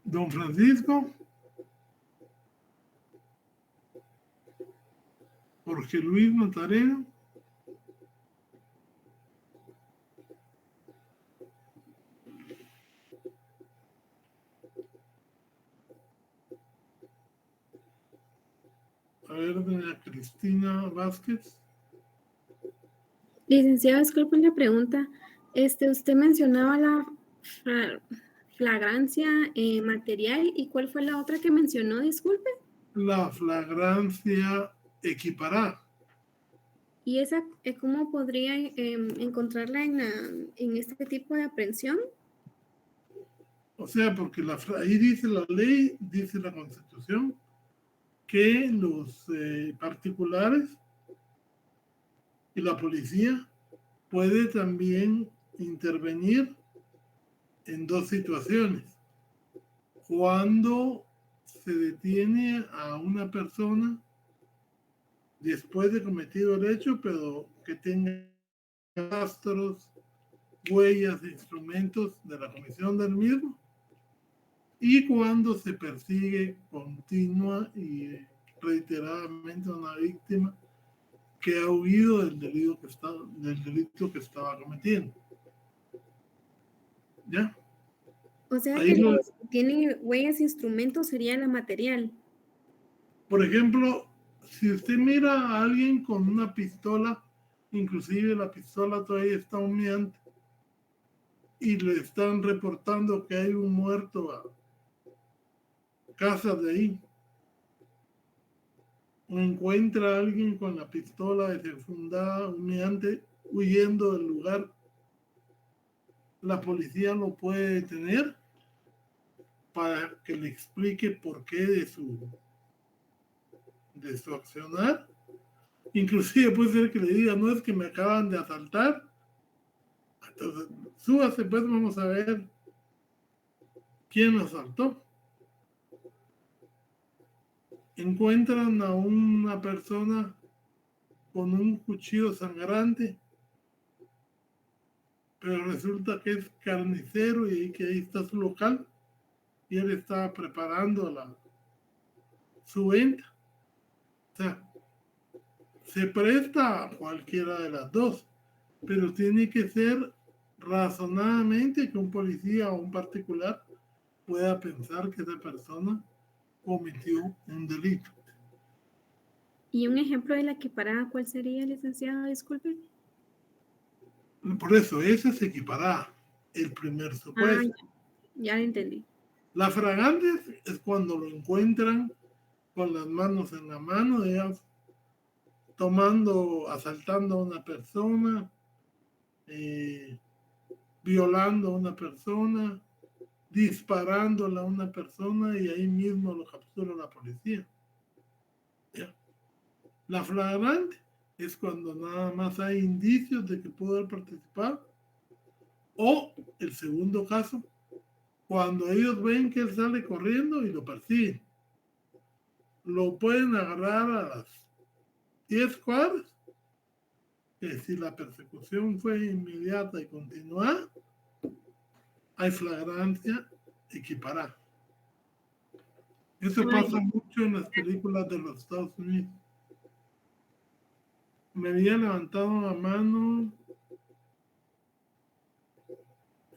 Don Francisco, Jorge Luis Matareno. A ver, doña Cristina Vázquez. Licenciado, disculpe la pregunta. Usted mencionaba la flagrancia material, ¿y cuál fue la otra que mencionó? Disculpe. La flagrancia equiparada. ¿Y esa cómo podría encontrarla en este tipo de aprehensión? O sea, porque ahí dice la ley, dice la Constitución, que los particulares y la policía puede también intervenir en dos situaciones. Cuando se detiene a una persona después de cometido el hecho, pero que tenga rastros, huellas, instrumentos de la comisión del mismo, y cuando se persigue continua y reiteradamente a una víctima que ha huido del delito que estaba cometiendo. ¿Ya? O sea, Ahí que los que tienen huellas e instrumentos sería la material. Por ejemplo, si usted mira a alguien con una pistola, inclusive la pistola todavía está humeante, y le están reportando que hay un muerto a casa de ahí, o encuentra a alguien con la pistola desenfundada, humeante, huyendo del lugar, la policía lo puede detener para que le explique por qué de su accionar. Inclusive puede ser que le diga, no es que me acaban de asaltar. Entonces, súbase, pues vamos a ver quién lo asaltó. Encuentran a una persona con un cuchillo sangrante, pero resulta que es carnicero y que ahí está su local y él estaba preparando su venta. O sea, se presta a cualquiera de las dos, pero tiene que ser razonadamente que un policía o un particular pueda pensar que esa persona cometió un delito. ¿Y un ejemplo de la equiparada cuál sería, licenciado? Disculpe. Por eso, esa es equiparada, el primer supuesto. Ya lo entendí. La flagrante es cuando lo encuentran con las manos en la mano, digamos, asaltando a una persona, violando a una persona, disparándole a una persona y ahí mismo lo captura la policía. ¿Ya? La flagrante es cuando nada más hay indicios de que pudo haber participado, o el segundo caso, cuando ellos ven que él sale corriendo y lo persiguen. Lo pueden agarrar a las 10 cuadras, que si la persecución fue inmediata y continuada, hay flagrancia equiparada. Eso pasa mucho en las películas de los Estados Unidos. Me había levantado la mano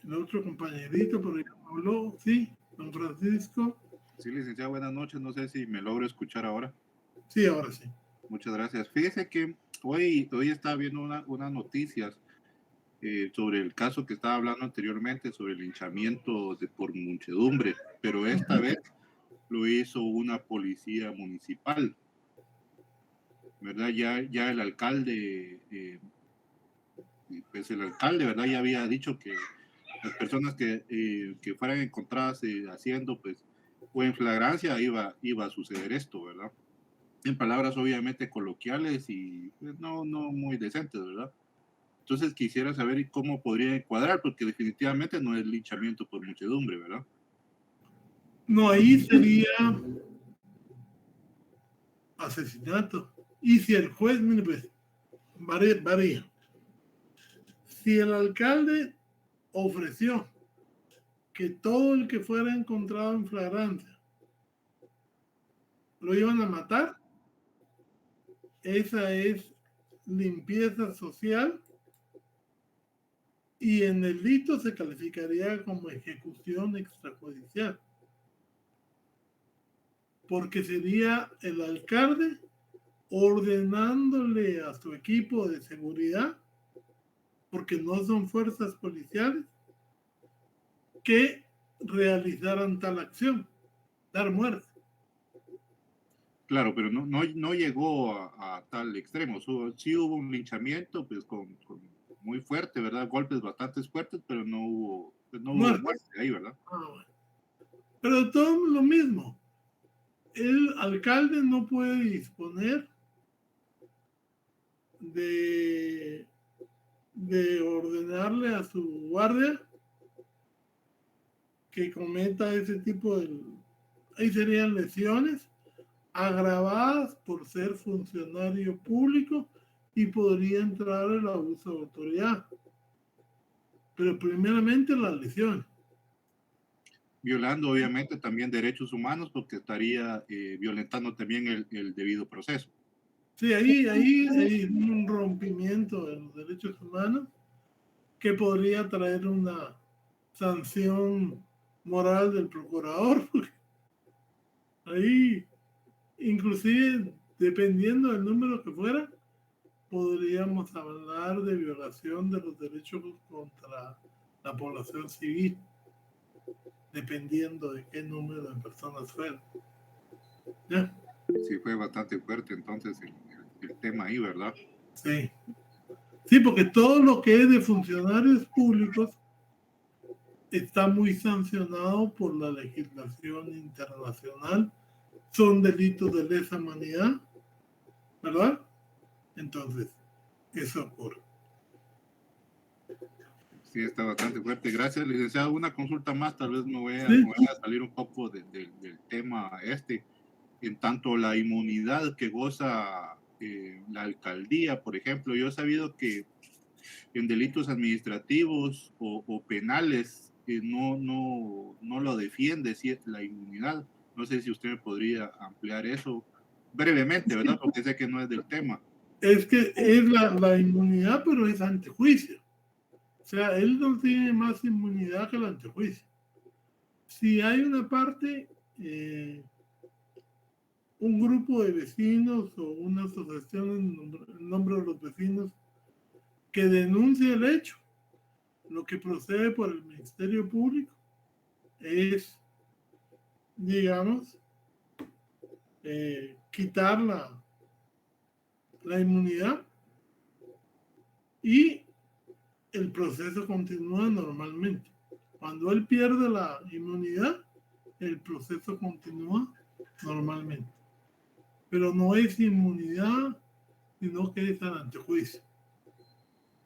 el otro compañerito, pero ya me habló, sí, don Francisco. Sí, licenciado, buenas noches. No sé si me logro escuchar ahora. Sí, ahora sí. Muchas gracias. Fíjese que hoy estaba viendo unas noticias sobre el caso que estaba hablando anteriormente, sobre el linchamiento por muchedumbre, pero esta vez lo hizo una policía municipal, ¿verdad? Ya el alcalde, pues el alcalde, ¿verdad? Ya había dicho que las personas que fueran encontradas haciendo, pues, o en flagrancia iba a suceder esto, ¿verdad? En palabras obviamente coloquiales y pues, no muy decentes, ¿verdad? Entonces quisiera saber cómo podría encuadrar, porque definitivamente no es linchamiento por muchedumbre, ¿verdad? No, ahí sería asesinato. Y si el juez, mire, pues, varía. Si el alcalde ofreció que todo el que fuera encontrado en flagrancia lo iban a matar, esa es limpieza social y en el delito se calificaría como ejecución extrajudicial, porque sería el alcalde ordenándole a su equipo de seguridad, porque no son fuerzas policiales, que realizaran tal acción, dar muerte. Claro, pero no llegó a tal extremo. Sí hubo un linchamiento, pues con muy fuerte, ¿verdad? Golpes bastante fuertes, pero no hubo muerte ahí, ¿verdad? Bueno. Pero todo lo mismo. El alcalde no puede disponer de ordenarle a su guardia que cometa ese tipo de... Ahí serían lesiones agravadas por ser funcionario público y podría entrar el abuso de autoridad. Pero primeramente las lesiones. Violando obviamente también derechos humanos porque estaría violentando también el debido proceso. Sí, ahí hay un rompimiento de los derechos humanos que podría traer una sanción moral del procurador. Ahí, inclusive, dependiendo del número que fuera, podríamos hablar de violación de los derechos contra la población civil, dependiendo de qué número de personas fuera. ¿Ya? Sí, fue bastante fuerte entonces el tema ahí, ¿verdad? Sí. Sí, porque todo lo que es de funcionarios públicos está muy sancionado por la legislación internacional. Son delitos de lesa humanidad, ¿verdad? Entonces, eso ocurre. Sí, está bastante fuerte. Gracias, licenciado. Una consulta más, tal vez me voy a salir un poco del tema en tanto la inmunidad que goza la alcaldía, por ejemplo. Yo he sabido que en delitos administrativos o penales no lo defiende la inmunidad. No sé si usted me podría ampliar eso brevemente, ¿verdad? Porque sé que no es del tema. Es que es la inmunidad, pero es antejuicio. O sea, él no tiene más inmunidad que el antejuicio. Si hay una parte, un grupo de vecinos o una asociación en nombre de los vecinos que denuncia el hecho, lo que procede por el Ministerio Público es, digamos, quitar la inmunidad y el proceso continúa normalmente. Cuando él pierde la inmunidad, el proceso continúa normalmente. Pero no es inmunidad, sino que es al antejuicio.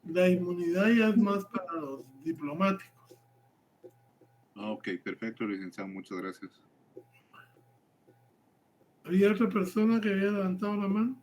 La inmunidad ya es más para los diplomáticos. Ok, perfecto, licenciado, muchas gracias. ¿Había otra persona que había levantado la mano?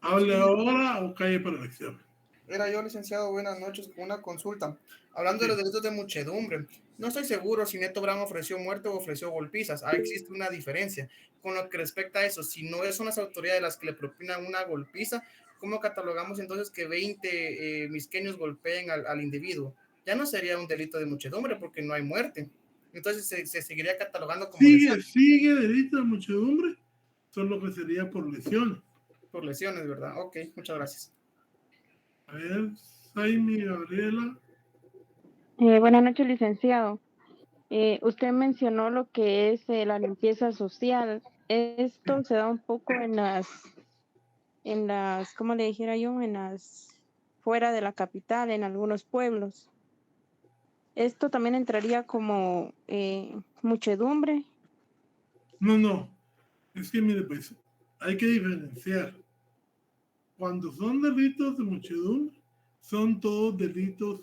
¿Hable ahora o calle para el examen? Era yo, licenciado, buenas noches, una consulta. Hablando de los delitos de muchedumbre, no estoy seguro si Neto Brown ofreció muerte o ofreció golpizas. Existe una diferencia. Con lo que respecta a eso, si no son las autoridades las que le propinan una golpiza, ¿cómo catalogamos entonces que 20 misqueños golpeen al individuo? Ya no sería un delito de muchedumbre porque no hay muerte. Entonces se seguiría catalogando como sigue delito de muchedumbre, solo que sería por lesiones. Por lesiones, ¿verdad? Ok, muchas gracias. A ver, Jaime, Gabriela. Buenas noches, licenciado. Usted mencionó lo que es la limpieza social. Esto se da un poco en las, ¿cómo le dijera yo? Fuera de la capital, en algunos pueblos. ¿Esto también entraría como muchedumbre? No. Es que, mire, pues, hay que diferenciar. Cuando son delitos de muchedumbre, son todos delitos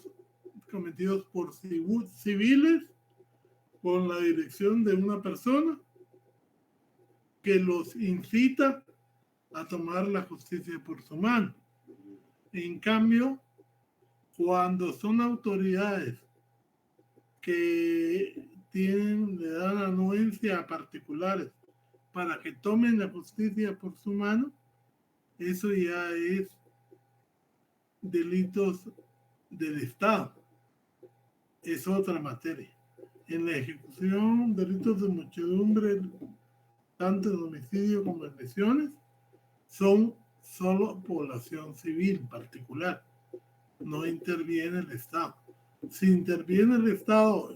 cometidos por civiles con la dirección de una persona que los incita a tomar la justicia por su mano. En cambio, cuando son autoridades que le dan anuencia a particulares para que tomen la justicia por su mano, eso ya es delitos del Estado. Es otra materia. En la ejecución, delitos de muchedumbre, tanto en homicidio como en lesiones, son solo población civil particular. No interviene el Estado. Si interviene el Estado,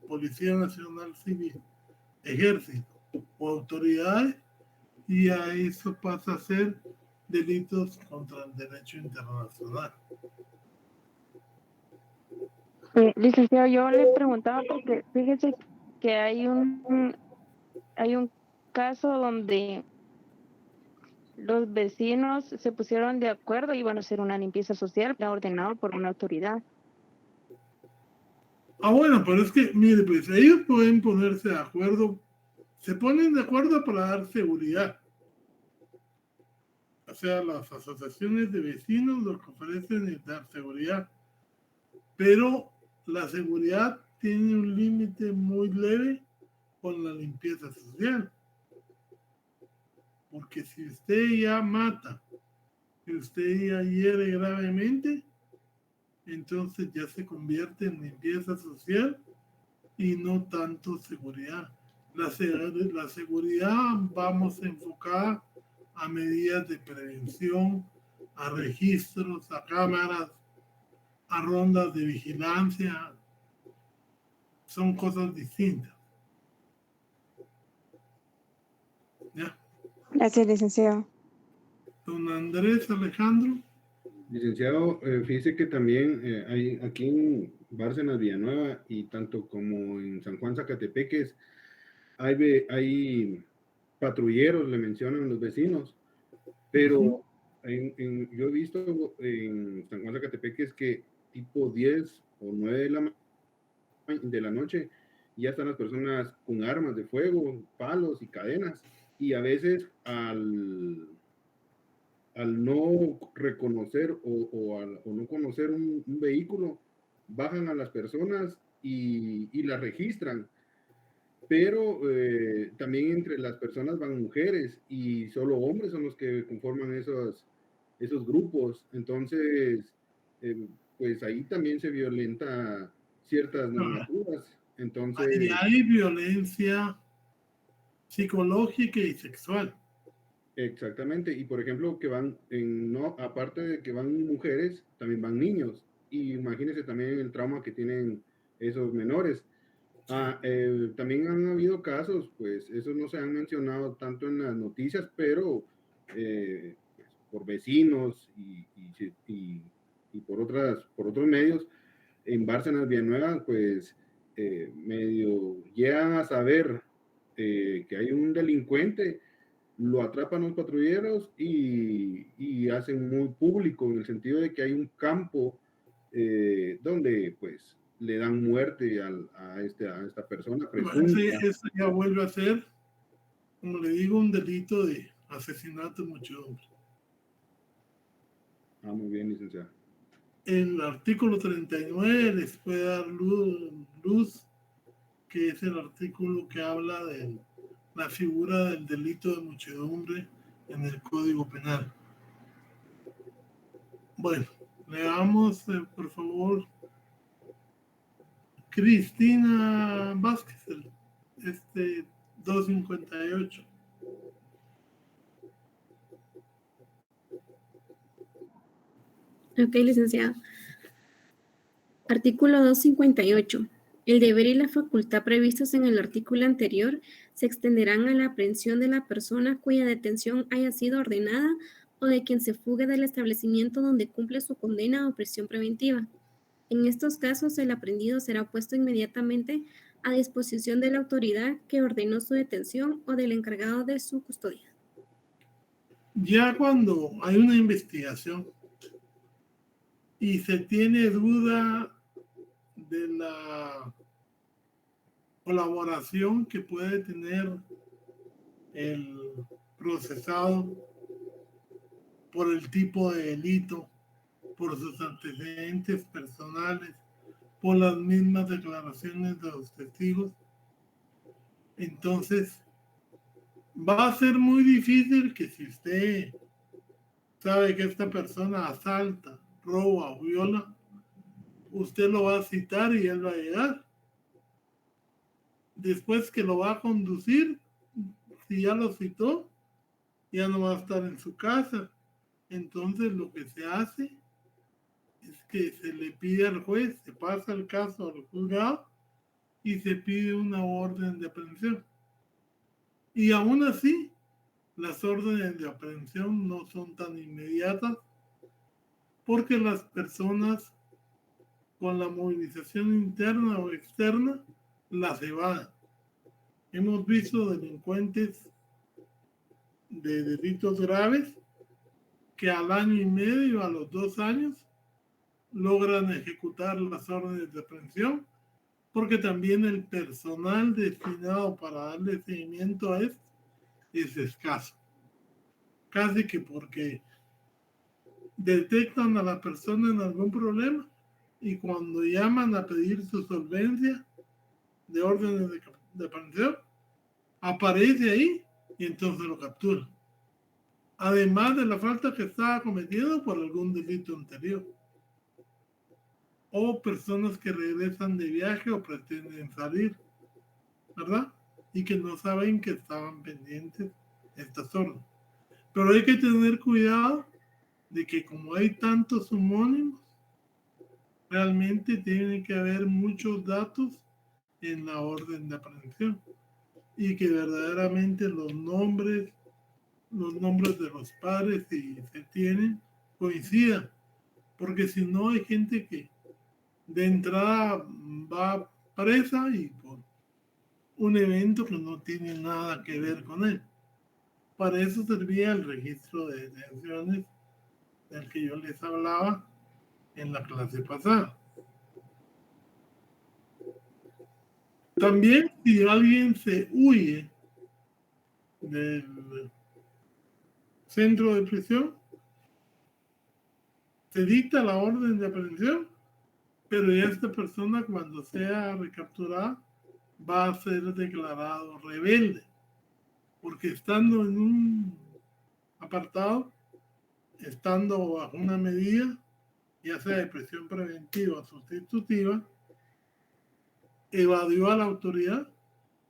Policía Nacional Civil, Ejército o autoridades, y a eso pasa a ser delitos contra el derecho internacional. Licenciado, yo le preguntaba porque fíjese que hay un caso donde los vecinos se pusieron de acuerdo y iban a hacer una limpieza social ordenado por una autoridad. Bueno, pero es que, mire, pues ellos pueden ponerse de acuerdo, se ponen de acuerdo para dar seguridad. O sea, las asociaciones de vecinos lo que ofrecen es dar seguridad. Pero la seguridad tiene un límite muy leve con la limpieza social. Porque si usted ya mata, si usted ya hiere gravemente, entonces ya se convierte en limpieza social y no tanto seguridad. La seguridad vamos a enfocar a medidas de prevención, a registros, a cámaras, a rondas de vigilancia. Son cosas distintas. ¿Ya? Gracias, licenciado. Don Andrés Alejandro. Licenciado, fíjese que también hay aquí en Bárcenas, Villanueva, y tanto como en San Juan, Zacatepeques, hay patrulleros, le mencionan los vecinos, pero yo he visto en San Juan, Zacatepeques que tipo 10 o 9 de la noche ya están las personas con armas de fuego, palos y cadenas, y a veces al no reconocer o no conocer un vehículo, bajan a las personas y las registran. Pero también entre las personas van mujeres y solo hombres son los que conforman esos grupos. Entonces, pues ahí también se violenta ciertas normaturas. Entonces, y hay violencia psicológica y sexual. Exactamente, y por ejemplo que aparte de que van mujeres, también van niños, y imagínense también el trauma que tienen esos menores. También han habido casos, pues esos no se han mencionado tanto en las noticias, pero pues, por vecinos y por otros medios, en Bárcenas Villanueva, pues medio llegan a saber que hay un delincuente, lo atrapan los patrulleros y hacen muy público en el sentido de que hay un campo donde pues le dan muerte a esta persona presunta. Eso ya vuelve a ser, como le digo, un delito de asesinato en muchedumbre. Muy bien, licenciado. El artículo 39 les puede dar luz, que es el artículo que habla de la figura del delito de muchedumbre en el Código Penal. Bueno, leamos, por favor, Cristina Vázquez, 258. Ok, licenciado. Artículo 258. El deber y la facultad previstos en el artículo anterior se extenderán a la aprehensión de la persona cuya detención haya sido ordenada o de quien se fugue del establecimiento donde cumple su condena o prisión preventiva. En estos casos, el aprehendido será puesto inmediatamente a disposición de la autoridad que ordenó su detención o del encargado de su custodia. Ya cuando hay una investigación y se tiene duda de la colaboración que puede tener el procesado por el tipo de delito, por sus antecedentes personales, por las mismas declaraciones de los testigos, entonces va a ser muy difícil que si usted sabe que esta persona asalta, roba o viola, usted lo va a citar y él va a llegar. Después que lo va a conducir, si ya lo citó, ya no va a estar en su casa. Entonces lo que se hace es que se le pide al juez, se pasa el caso al juzgado y se pide una orden de aprehensión. Y aún así, las órdenes de aprehensión no son tan inmediatas porque las personas con la movilización interna o externa las evaden. Hemos visto delincuentes de delitos graves que al año y medio, a los 2 años, logran ejecutar las órdenes de aprehensión porque también el personal destinado para darle seguimiento a esto es escaso. Casi que porque detectan a la persona en algún problema y cuando llaman a pedir su solvencia de órdenes de aprehensión, aparece ahí y entonces lo capturan. Además de la falta que estaba cometiendo por algún delito anterior. O personas que regresan de viaje o pretenden salir, ¿verdad? Y que no saben que estaban pendientes estas órdenes. Pero hay que tener cuidado de que como hay tantos homónimos, realmente tiene que haber muchos datos en la orden de aprehensión y que verdaderamente los nombres de los padres, si se tienen, coincidan, porque si no hay gente que de entrada va presa y por un evento que no tiene nada que ver con él. Para eso servía el registro de detenciones del que yo les hablaba en la clase pasada. También si alguien se huye del centro de prisión, se dicta la orden de aprehensión, pero ya esta persona cuando sea recapturada va a ser declarado rebelde, porque estando en un apartado, estando bajo una medida, ya sea de prisión preventiva o sustitutiva, evadió a la autoridad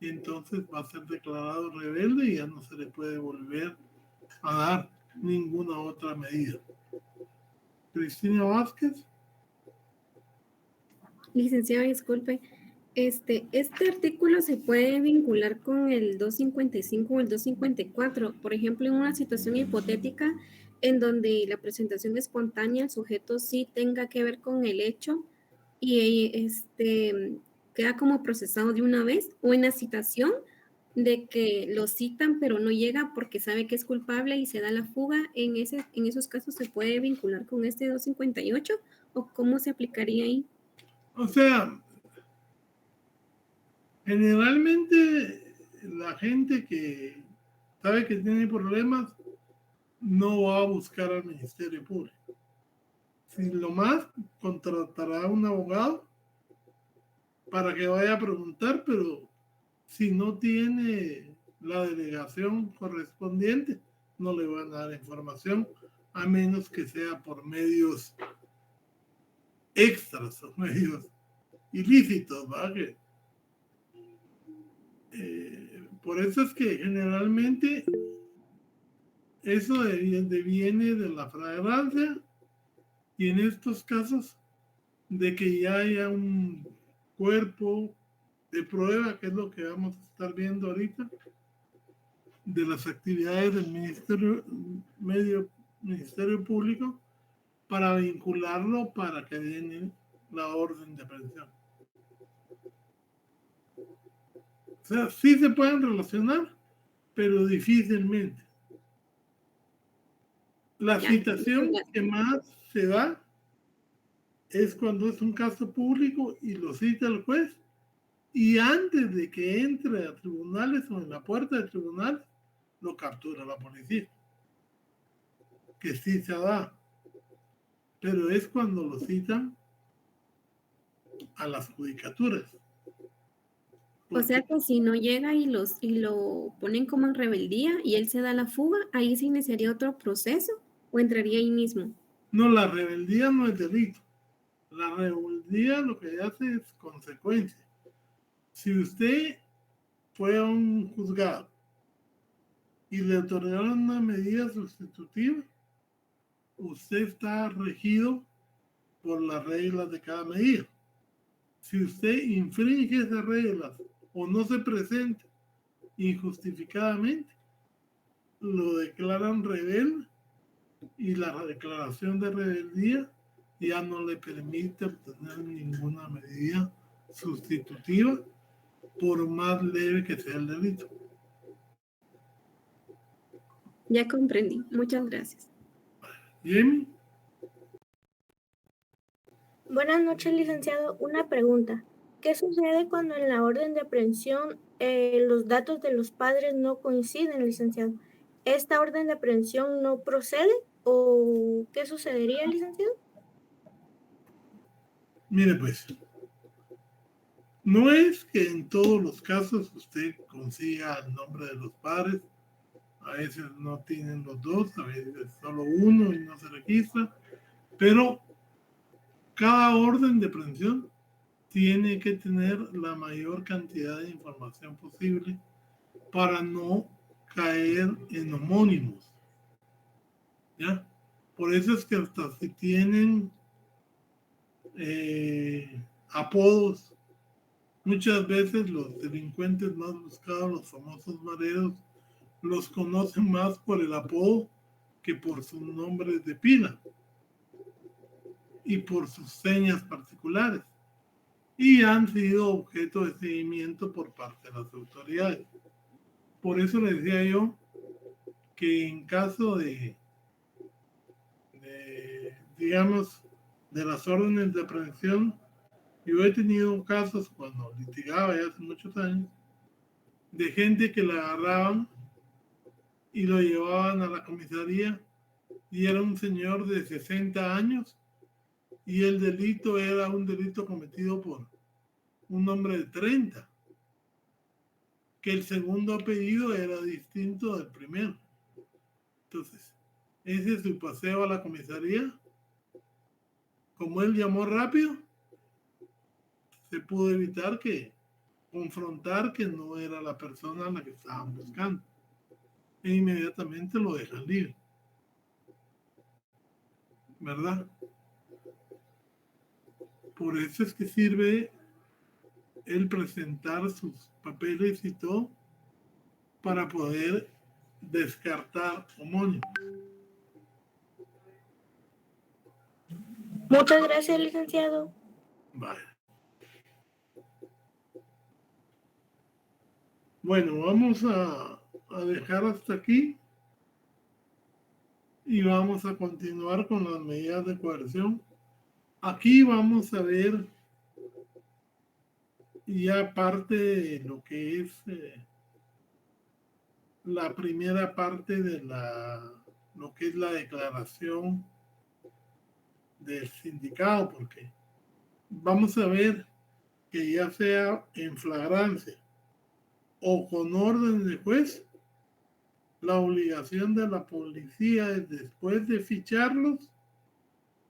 y entonces va a ser declarado rebelde y ya no se le puede volver a dar ninguna otra medida. Cristina Vázquez. Licenciado, disculpe. Este artículo se puede vincular con el 255 o el 254. Por ejemplo, en una situación hipotética en donde la presentación espontánea, el sujeto sí tenga que ver con el hecho y queda como procesado de una vez, o en la citación de que lo citan pero no llega porque sabe que es culpable y se da la fuga, en esos casos se puede vincular con este 258 o cómo se aplicaría ahí. O sea, generalmente la gente que sabe que tiene problemas no va a buscar al Ministerio Público. Si lo más, contratará a un abogado para que vaya a preguntar, pero si no tiene la delegación correspondiente, no le van a dar información, a menos que sea por medios extras o medios ilícitos, ¿verdad? Por eso es que generalmente eso deviene de la flagrancia, y en estos casos de que ya haya un cuerpo de prueba, que es lo que vamos a estar viendo ahorita, de las actividades del Ministerio Público, para vincularlo para que den la orden de aprehensión. O sea, sí se pueden relacionar, pero difícilmente. La citación que más se da es cuando es un caso público y lo cita el juez, y antes de que entre a tribunales o en la puerta de tribunal, lo captura la policía. Que sí se da, pero es cuando lo citan a las judicaturas. O sea que si no llega y lo ponen como en rebeldía y él se da la fuga, ahí se iniciaría otro proceso o entraría ahí mismo. No, la rebeldía no es delito. La rebeldía lo que hace es consecuencia. Si usted fue a un juzgado y le otorgaron una medida sustitutiva, usted está regido por las reglas de cada medida. Si usted infringe esas reglas o no se presenta injustificadamente, lo declaran rebelde, y la declaración de rebeldía ya no le permite obtener ninguna medida sustitutiva, por más leve que sea el delito. Ya comprendí. Muchas gracias. Jamie. Buenas noches, licenciado. Una pregunta. ¿Qué sucede cuando en la orden de aprehensión los datos de los padres no coinciden, licenciado? ¿Esta orden de aprehensión no procede o qué sucedería, licenciado? Mire, pues, no es que en todos los casos usted consiga el nombre de los padres. A veces no tienen los dos, a veces solo uno y no se registra, pero cada orden de aprehensión tiene que tener la mayor cantidad de información posible para no caer en homónimos. ¿Ya? Por eso es que hasta si tienen apodos, muchas veces los delincuentes más buscados, los famosos mareros, los conocen más por el apodo que por sus nombres de pila y por sus señas particulares, y han sido objeto de seguimiento por parte de las autoridades. Por eso les decía yo que en caso de digamos, de las órdenes de aprehensión, yo he tenido casos cuando litigaba ya hace muchos años, de gente que la agarraban y lo llevaban a la comisaría, y era un señor de 60 años y el delito era un delito cometido por un hombre de 30, que el segundo apellido era distinto del primero. Entonces, ese es su paseo a la comisaría. Como él llamó rápido, se pudo evitar confrontar que no era la persona a la que estaban buscando, e inmediatamente lo dejan libre, ¿verdad? Por eso es que sirve el presentar sus papeles y todo para poder descartar homónimos. Muchas gracias, licenciado. Vale. Bueno, vamos a dejar hasta aquí y vamos a continuar con las medidas de coerción. Aquí vamos a ver ya parte de lo que es la primera parte de lo que es la declaración del sindicato, porque vamos a ver que ya sea en flagrancia o con orden de juez, la obligación de la policía es, después de ficharlos,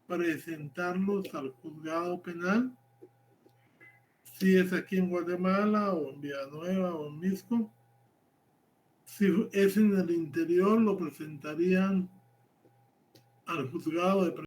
presentarlos al juzgado penal, si es aquí en Guatemala o en Villanueva o en Misco. Si es en el interior, lo presentarían al juzgado de